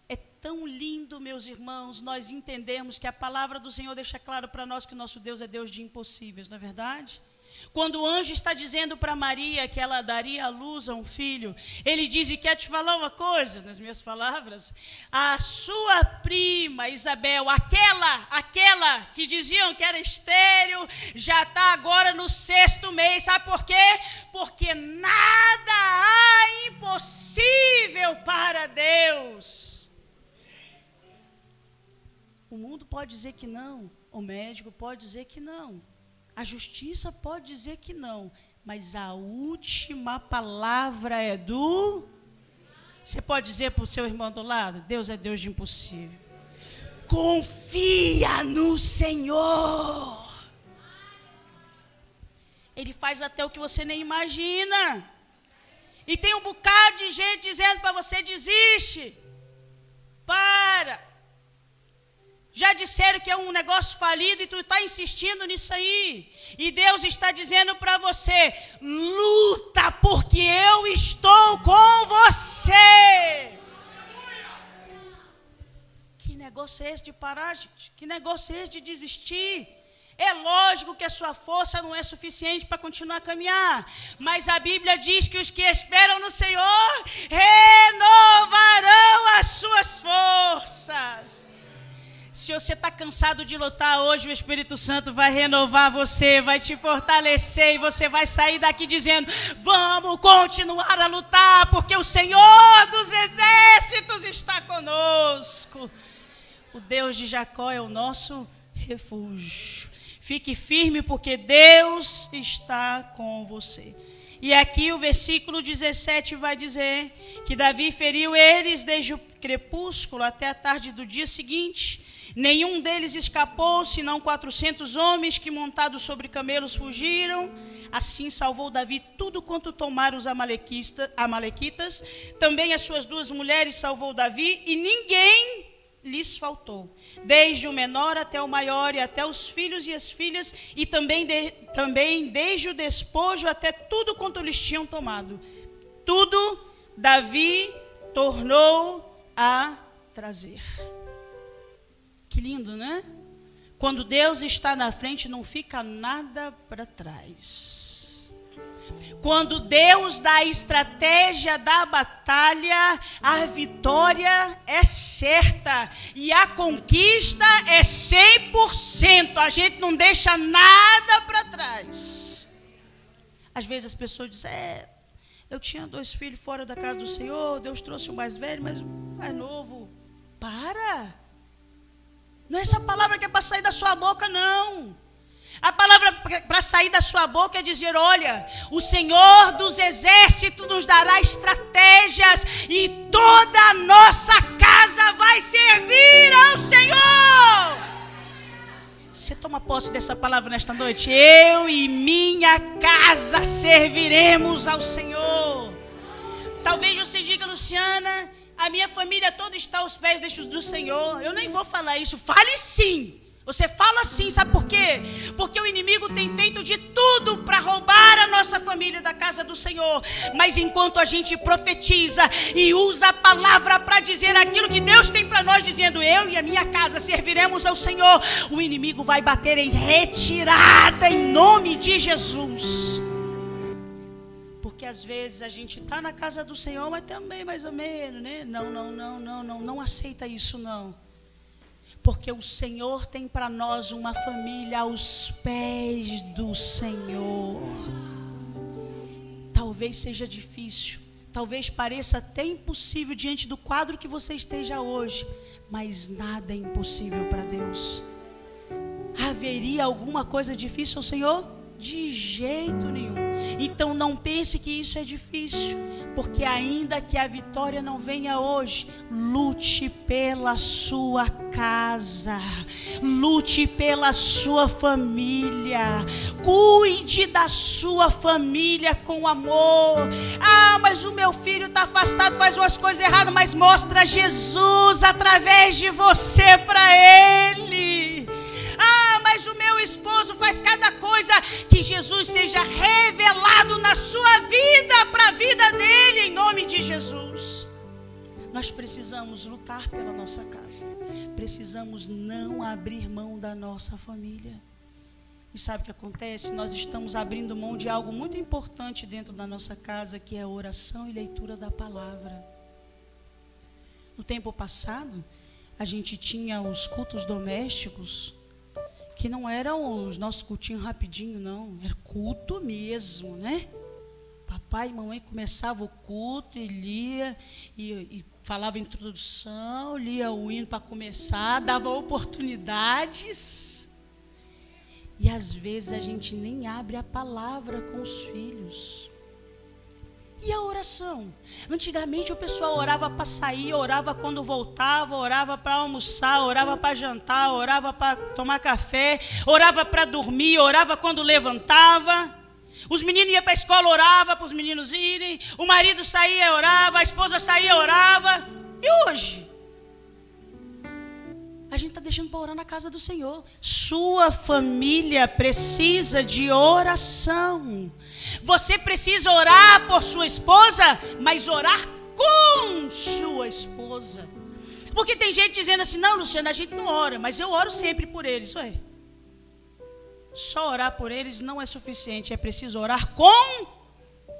É tão lindo, meus irmãos, nós entendemos que a palavra do Senhor deixa claro para nós que o nosso Deus é Deus de impossíveis, não é verdade? Quando o anjo está dizendo para Maria que ela daria à luz a um filho, ele diz, e quer te falar uma coisa, nas minhas palavras, a sua prima Isabel, aquela que diziam que era estéril, já está agora no 6º mês, sabe por quê? Porque nada há impossível para Deus. O mundo pode dizer que não, o médico pode dizer que não. A justiça pode dizer que não, mas a última palavra é do... Você pode dizer para o seu irmão do lado, Deus é Deus de impossível. Confia no Senhor. Ele faz até o que você nem imagina. E tem um bocado de gente dizendo para você, desiste. Para. Já disseram que é um negócio falido e tu está insistindo nisso aí. E Deus está dizendo para você, luta porque eu estou com você. Que negócio é esse de parar, gente? Que negócio é esse de desistir? É lógico que a sua força não é suficiente para continuar a caminhar. Mas a Bíblia diz que os que esperam no Senhor renovarão as suas forças. Se você está cansado de lutar hoje, o Espírito Santo vai renovar você, vai te fortalecer e você vai sair daqui dizendo, vamos continuar a lutar, porque o Senhor dos Exércitos está conosco. O Deus de Jacó é o nosso refúgio. Fique firme, porque Deus está com você. E aqui o versículo 17 vai dizer que Davi feriu eles desde o crepúsculo até a tarde do dia seguinte. Nenhum deles escapou, senão 400 homens que montados sobre camelos fugiram. Assim salvou Davi tudo quanto tomaram os amalequitas. Também as suas 2 mulheres salvou Davi e ninguém lhes faltou. Desde o menor até o maior e até os filhos e as filhas e também desde o despojo até tudo quanto lhes tinham tomado. Tudo Davi tornou a trazer. Que lindo, né? Quando Deus está na frente, não fica nada para trás. Quando Deus dá a estratégia da batalha, a vitória é certa. E a conquista é 100%. A gente não deixa nada para trás. Às vezes as pessoas dizem, eu tinha 2 filhos fora da casa do Senhor, Deus trouxe o mais velho, mas o mais novo. Para! Não é essa palavra que é para sair da sua boca, não. A palavra para sair da sua boca é dizer, olha, o Senhor dos Exércitos nos dará estratégias e toda a nossa casa vai servir ao Senhor. Você toma posse dessa palavra nesta noite? Eu e minha casa serviremos ao Senhor. Talvez você diga, Luciana, a minha família toda está aos pés do Senhor. Eu nem vou falar isso. Fale sim. Você fala sim, sabe por quê? Porque o inimigo tem feito de tudo para roubar a nossa família da casa do Senhor. Mas enquanto a gente profetiza e usa a palavra para dizer aquilo que Deus tem para nós, dizendo, eu e a minha casa serviremos ao Senhor, o inimigo vai bater em retirada em nome de Jesus. Porque às vezes a gente está na casa do Senhor, mas também mais ou menos, né? Não aceita isso não. Porque o Senhor tem para nós uma família aos pés do Senhor. Talvez seja difícil, talvez pareça até impossível diante do quadro que você esteja hoje, mas nada é impossível para Deus. Haveria alguma coisa difícil ao Senhor? De jeito nenhum. Então não pense que isso é difícil, porque ainda que a vitória não venha hoje, lute pela sua casa, lute pela sua família, cuide da sua família com amor. Ah, mas o meu filho está afastado, faz umas coisas erradas, mas mostra Jesus através de você para ele. Mas o meu esposo faz cada coisa, que Jesus seja revelado na sua vida, para a vida dele, em nome de Jesus. Nós precisamos lutar pela nossa casa, precisamos não abrir mão da nossa família. E sabe o que acontece? Nós estamos abrindo mão de algo muito importante dentro da nossa casa, que é a oração e leitura da palavra. No tempo passado, a gente tinha os cultos domésticos, que não eram os nossos cultinhos rapidinho, não. Era culto mesmo, né? Papai e mamãe começavam o culto e lia, e falava a introdução, lia o hino para começar, dava oportunidades. E às vezes a gente nem abre a palavra com os filhos. E a oração? Antigamente o pessoal orava para sair, orava quando voltava, orava para almoçar, orava para jantar, orava para tomar café, orava para dormir, orava quando levantava. Os meninos iam para a escola, orava para os meninos irem. O marido saía, orava, a esposa saía, orava. E hoje? A gente está deixando para orar na casa do Senhor. Sua família precisa de oração. Você precisa orar por sua esposa, mas orar com sua esposa. Porque tem gente dizendo assim, não, Luciana, a gente não ora, mas eu oro sempre por eles. Ué, só orar por eles não é suficiente, é preciso orar com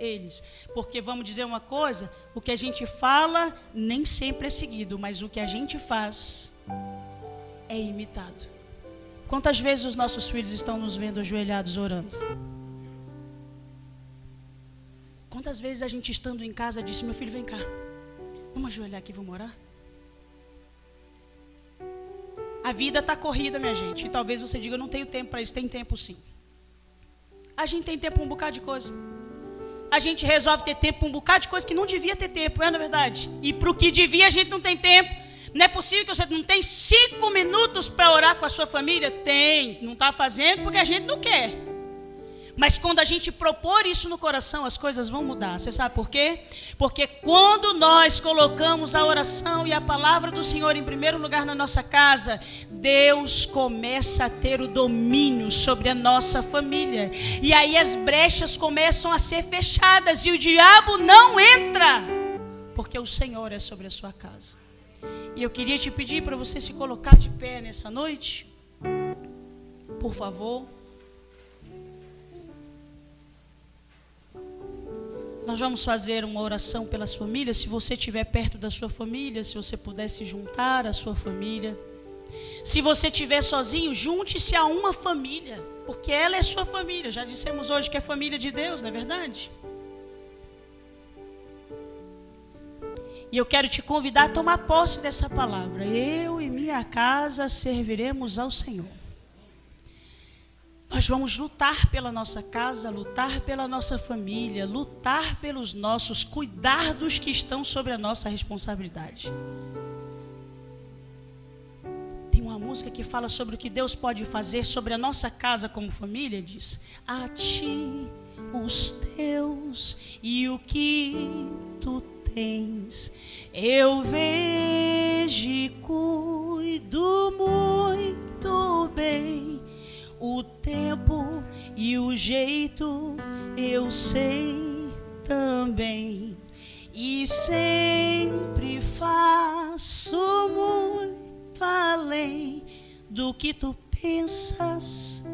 eles. Porque vamos dizer uma coisa, o que a gente fala nem sempre é seguido, mas o que a gente faz é imitado. Quantas vezes os nossos filhos estão nos vendo ajoelhados orando? Quantas vezes a gente estando em casa disse, meu filho, vem cá, vamos ajoelhar aqui, vamos orar? A vida está corrida, minha gente, e talvez você diga, eu não tenho tempo para isso. Tem tempo sim. A gente tem tempo para um bocado de coisa. A gente resolve ter tempo para um bocado de coisa que não devia ter tempo, é na verdade? E para o que devia a gente não tem tempo. Não é possível que você não tenha 5 minutos para orar com a sua família? Tem, não está fazendo porque a gente não quer. Mas quando a gente propor isso no coração, as coisas vão mudar. Você sabe por quê? Porque quando nós colocamos a oração e a palavra do Senhor em primeiro lugar na nossa casa, Deus começa a ter o domínio sobre a nossa família. E aí as brechas começam a ser fechadas e o diabo não entra, porque o Senhor é sobre a sua casa. E eu queria te pedir para você se colocar de pé nessa noite, por favor. Nós vamos fazer uma oração pelas famílias. Se você estiver perto da sua família, se você puder se juntar à sua família. Se você estiver sozinho, junte-se a uma família, porque ela é sua família. Já dissemos hoje que é família de Deus, não é verdade? E eu quero te convidar a tomar posse dessa palavra. Eu e minha casa serviremos ao Senhor. Nós vamos lutar pela nossa casa, lutar pela nossa família, lutar pelos nossos, cuidar dos que estão sobre a nossa responsabilidade. Tem uma música que fala sobre o que Deus pode fazer sobre a nossa casa como família, diz: a ti, os teus e o que tu tens, eu vejo e cuido muito bem. O tempo e o jeito eu sei também, e sempre faço muito além do que tu pensas,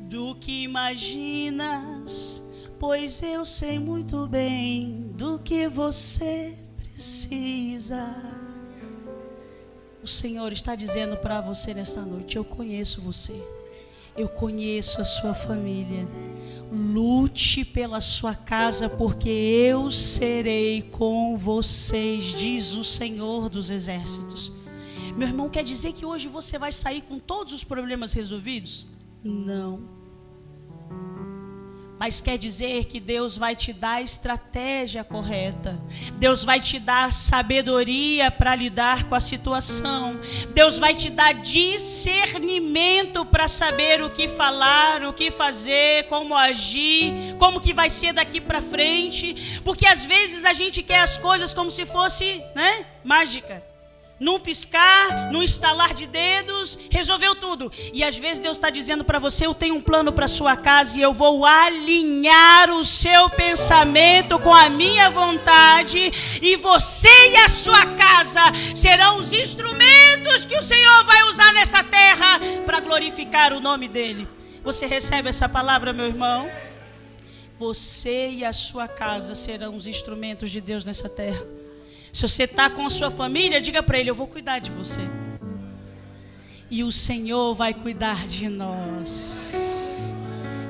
do que imaginas, pois eu sei muito bem do que você precisa. O Senhor está dizendo para você nesta noite: eu conheço você, eu conheço a sua família. Lute pela sua casa, porque eu serei com vocês, diz o Senhor dos Exércitos. Meu irmão, quer dizer que hoje você vai sair com todos os problemas resolvidos? Não. Mas quer dizer que Deus vai te dar a estratégia correta. Deus vai te dar sabedoria para lidar com a situação. Deus vai te dar discernimento para saber o que falar, o que fazer, como agir, como que vai ser daqui para frente. Porque às vezes a gente quer as coisas como se fosse, mágica. Num piscar, num estalar de dedos, resolveu tudo. E às vezes Deus está dizendo para você: eu tenho um plano para a sua casa e eu vou alinhar o seu pensamento com a minha vontade. E você e a sua casa serão os instrumentos que o Senhor vai usar nessa terra para glorificar o nome dEle. Você recebe essa palavra, meu irmão? Você e a sua casa serão os instrumentos de Deus nessa terra. Se você está com a sua família, diga para ele: eu vou cuidar de você. E o Senhor vai cuidar de nós.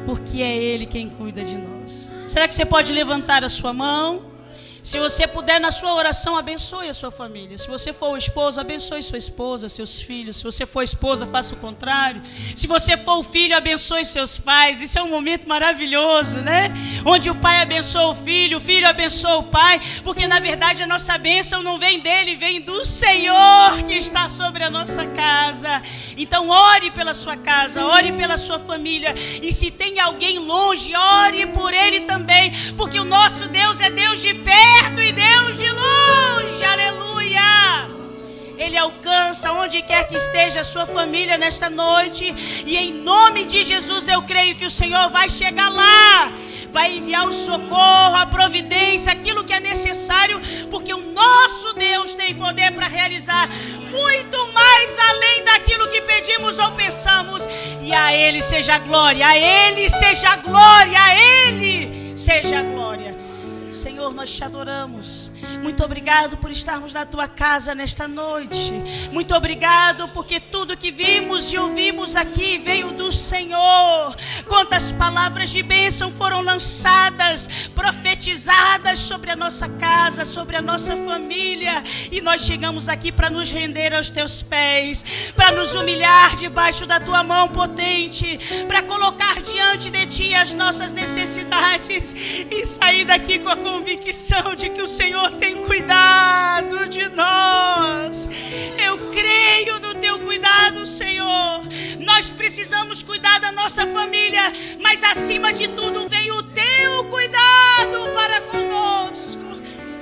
Porque é Ele quem cuida de nós. Será que você pode levantar a sua mão? Se você puder, na sua oração, abençoe a sua família. Se você for o esposo, abençoe sua esposa, seus filhos. Se você for esposa, faça o contrário. Se você for o filho, abençoe seus pais. Isso é um momento maravilhoso, onde o pai abençoa o filho abençoa o pai. Porque na verdade a nossa bênção não vem dele, vem do Senhor que está sobre a nossa casa. Então ore pela sua casa, ore pela sua família. E se tem alguém longe, ore por ele também. Porque o nosso Deus é Deus de perto e Deus de longe, aleluia. Ele alcança onde quer que esteja a sua família nesta noite. E em nome de Jesus eu creio que o Senhor vai chegar lá, vai enviar o socorro, a providência, aquilo que é necessário. Porque o nosso Deus tem poder para realizar muito mais além daquilo que pedimos ou pensamos. E a Ele seja a glória, a Ele seja a glória, a Ele seja a glória. Senhor, nós te adoramos. Muito obrigado por estarmos na tua casa nesta noite. Muito obrigado porque tudo que vimos e ouvimos aqui veio do Senhor. Quantas palavras de bênção foram lançadas, profetizadas sobre a nossa casa, sobre a nossa família. E nós chegamos aqui para nos render aos teus pés, para nos humilhar debaixo da tua mão potente, para colocar diante de ti as nossas necessidades e sair daqui com a convicção de que o Senhor tem cuidado de nós. Eu creio no teu cuidado, Senhor. Nós precisamos cuidar da nossa família, mas acima de tudo vem o teu cuidado para conosco.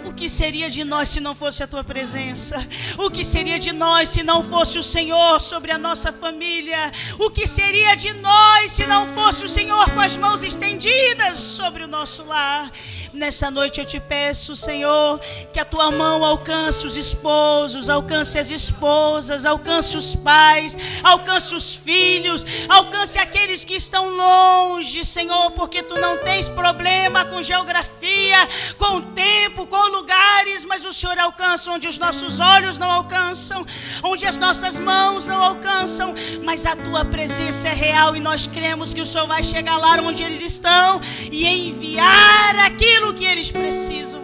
O que seria de nós se não fosse a tua presença? O que seria de nós se não fosse o Senhor sobre a nossa família? O que seria de nós se não fosse o Senhor com as mãos estendidas sobre o nosso lar? Nessa noite eu te peço, Senhor, que a tua mão alcance os esposos, alcance as esposas, alcance os pais, alcance os filhos, alcance aqueles que estão longe, Senhor, porque tu não tens problema com geografia, com tempo, com lugares, mas o Senhor alcança onde os nossos olhos não alcançam, onde as nossas mãos não alcançam, mas a tua presença é real e nós cremos que o Senhor vai chegar lá onde eles estão e enviar aquilo que eles precisam.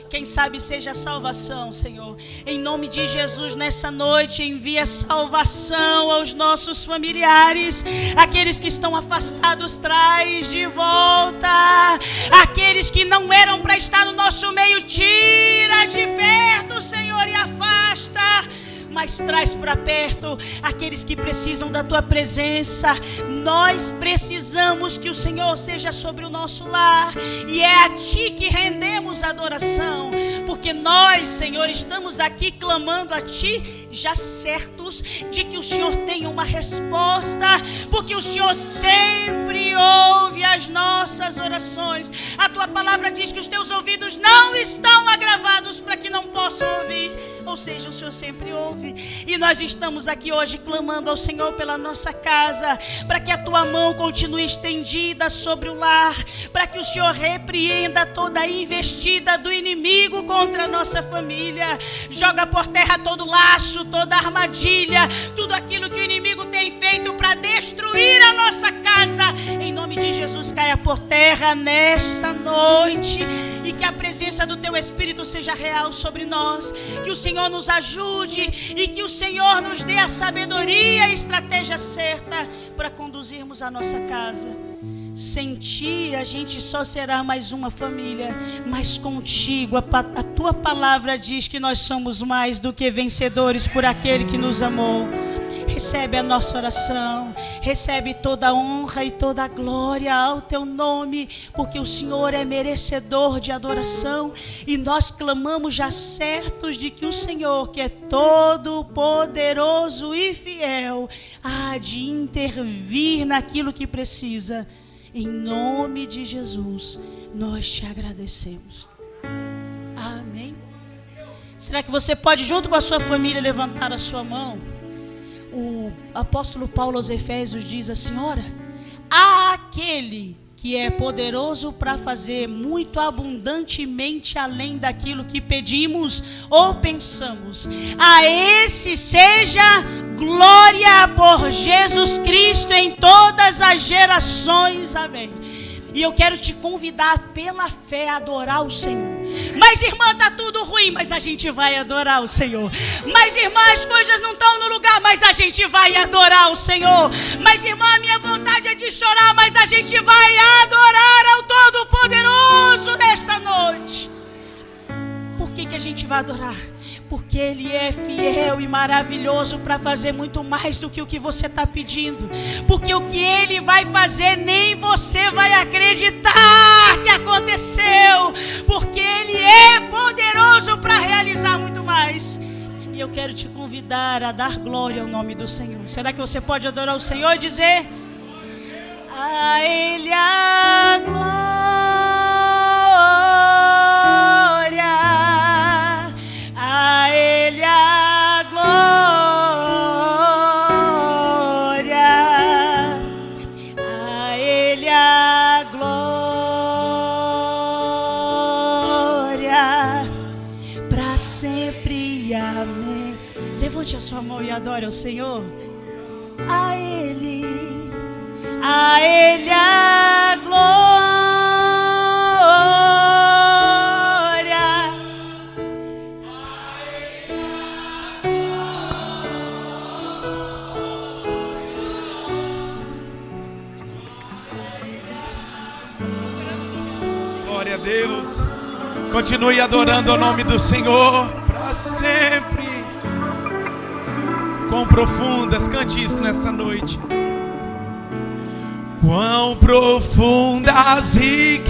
Quem sabe seja salvação, Senhor. Em nome de Jesus, nessa noite, envia salvação aos nossos familiares. Aqueles que estão afastados, traz de volta. Aqueles que não eram para estar no nosso meio, tira de perto, Senhor, e afasta. Mas traz para perto aqueles que precisam da tua presença. Nós precisamos que o Senhor seja sobre o nosso lar, e é a ti que rendemos adoração, porque nós, Senhor, estamos aqui clamando a ti, já certos de que o Senhor tem uma resposta, porque o Senhor sempre ouve as nossas orações. A tua palavra diz que os teus ouvidos não estão agravados para que não possam ouvir. Ou seja, o Senhor sempre ouve. E nós estamos aqui hoje clamando ao Senhor pela nossa casa, para que a tua mão continue estendida sobre o lar, para que o Senhor repreenda toda a investida do inimigo contra a nossa família. Joga por terra todo laço, toda armadilha, tudo aquilo que o inimigo tem feito para destruir a nossa casa. Em nome de Jesus, caia por terra nesta noite, e que a presença do teu Espírito seja real sobre nós. Que o Senhor nos ajude e que o Senhor nos dê a sabedoria e a estratégia certa para conduzirmos a nossa casa. Sem ti a gente só será mais uma família, mas contigo a tua palavra diz que nós somos mais do que vencedores por aquele que nos amou. Recebe a nossa oração, recebe toda a honra e toda a glória ao teu nome, porque o Senhor é merecedor de adoração, e nós clamamos já certos de que o Senhor, que é todo poderoso e fiel, há de intervir naquilo que precisa. Em nome de Jesus, nós te agradecemos. Amém. Será que você pode, junto com a sua família, levantar a sua mão? O apóstolo Paulo aos Efésios diz assim: ora, há aquele que é poderoso para fazer muito abundantemente além daquilo que pedimos ou pensamos. A esse seja glória por Jesus Cristo em todas as gerações. Amém. E eu quero te convidar pela fé a adorar o Senhor. Mas irmã, está tudo ruim, mas a gente vai adorar o Senhor. Mas irmã, as coisas não estão no lugar, mas a gente vai adorar o Senhor. Mas irmã, a minha vontade é de chorar, mas a gente vai adorar ao Todo-Poderoso nesta noite. Por que a gente vai adorar? Porque Ele é fiel e maravilhoso para fazer muito mais do que o que você está pedindo. Porque o que Ele vai fazer nem você vai acreditar que aconteceu. Porque Ele é poderoso para realizar muito mais. E eu quero te convidar a dar glória ao nome do Senhor. Será que você pode adorar o Senhor e dizer: a Ele a glória, a Ele a glória, a Ele a glória, para sempre, amém. Levante a sua mão e adore ao Senhor. A Ele a glória. Glória a Deus. Continue adorando o nome do Senhor para sempre. Quão profundas, cante isso nessa noite. Quão profundas riquezas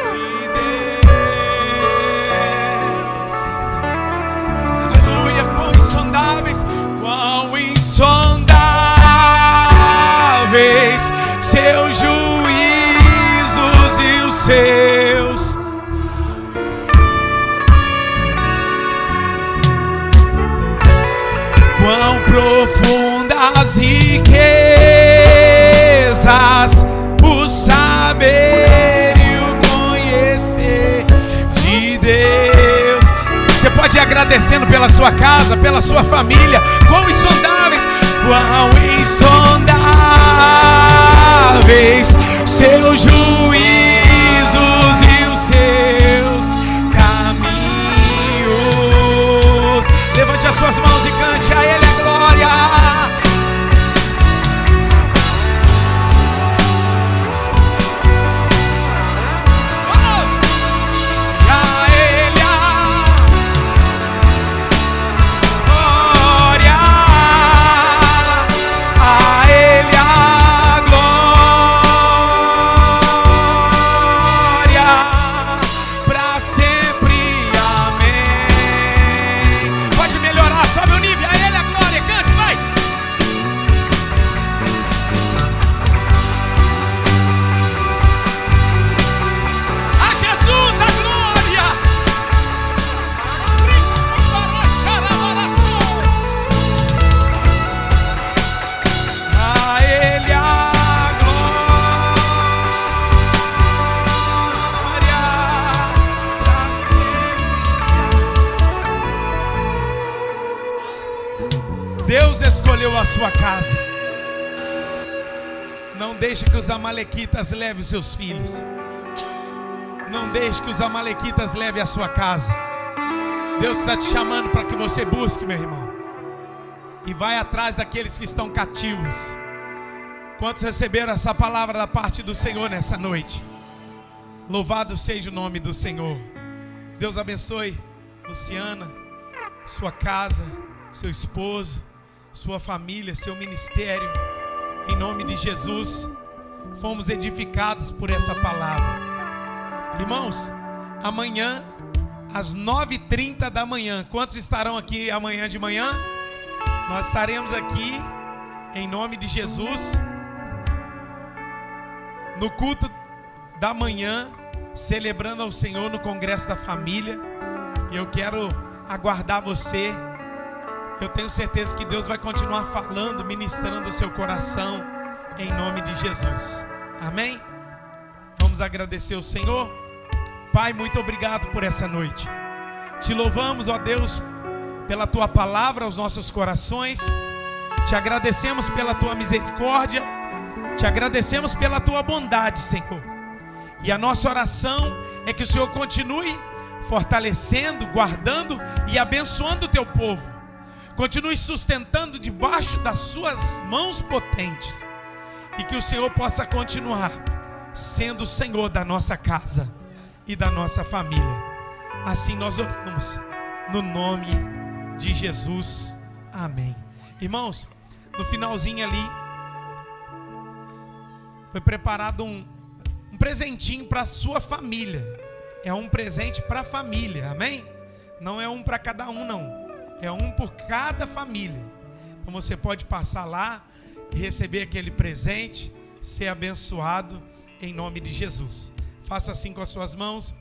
de Deus. Aleluia. Quão insondáveis seus juízos e os seus. Quão profundas riquezas o saber e o conhecer de Deus. Você pode ir agradecendo pela sua casa, pela sua família. Quão insondáveis seus juízos e os seus caminhos. Levante as suas mãos e cante a Ele a glória. A tua casa. Não deixe que os amalequitas levem os seus filhos. Não deixe que os amalequitas levem a sua casa. Deus está te chamando para que você busque, meu irmão, e vai atrás daqueles que estão cativos. Quantos receberam essa palavra da parte do Senhor nessa noite? Louvado seja o nome do Senhor. Deus abençoe Luciana, sua casa, seu esposo, sua família, seu ministério. Em nome de Jesus, fomos edificados por essa palavra. Irmãos, amanhã às 9h30 da manhã, quantos estarão aqui amanhã de manhã? Nós estaremos aqui em nome de Jesus no culto da manhã, celebrando ao Senhor no Congresso da Família. E eu quero aguardar você. Eu tenho certeza que Deus vai continuar falando, ministrando o seu coração, em nome de Jesus. Amém? Vamos agradecer ao Senhor. Pai, muito obrigado por essa noite. Te louvamos, ó Deus, pela tua palavra aos nossos corações. Te agradecemos pela tua misericórdia. Te agradecemos pela tua bondade, Senhor. E a nossa oração é que o Senhor continue fortalecendo, guardando e abençoando o teu povo. Continue sustentando debaixo das suas mãos potentes. E que o Senhor possa continuar sendo o Senhor da nossa casa e da nossa família. Assim nós oramos no nome de Jesus. Amém. Irmãos, no finalzinho ali foi preparado um presentinho para a sua família. É um presente para a família, amém? Não é um para cada um, não. É um por cada família. Então você pode passar lá e receber aquele presente, ser abençoado em nome de Jesus. Faça assim com as suas mãos.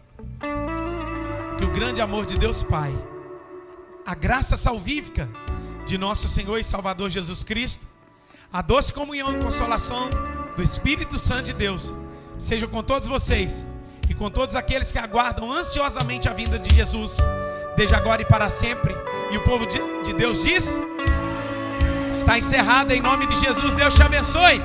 Que o grande amor de Deus Pai, a graça salvífica de nosso Senhor e Salvador Jesus Cristo, a doce comunhão e consolação do Espírito Santo de Deus, seja com todos vocês e com todos aqueles que aguardam ansiosamente a vinda de Jesus, desde agora e para sempre. E o povo de Deus diz: está encerrado em nome de Jesus. Deus te abençoe.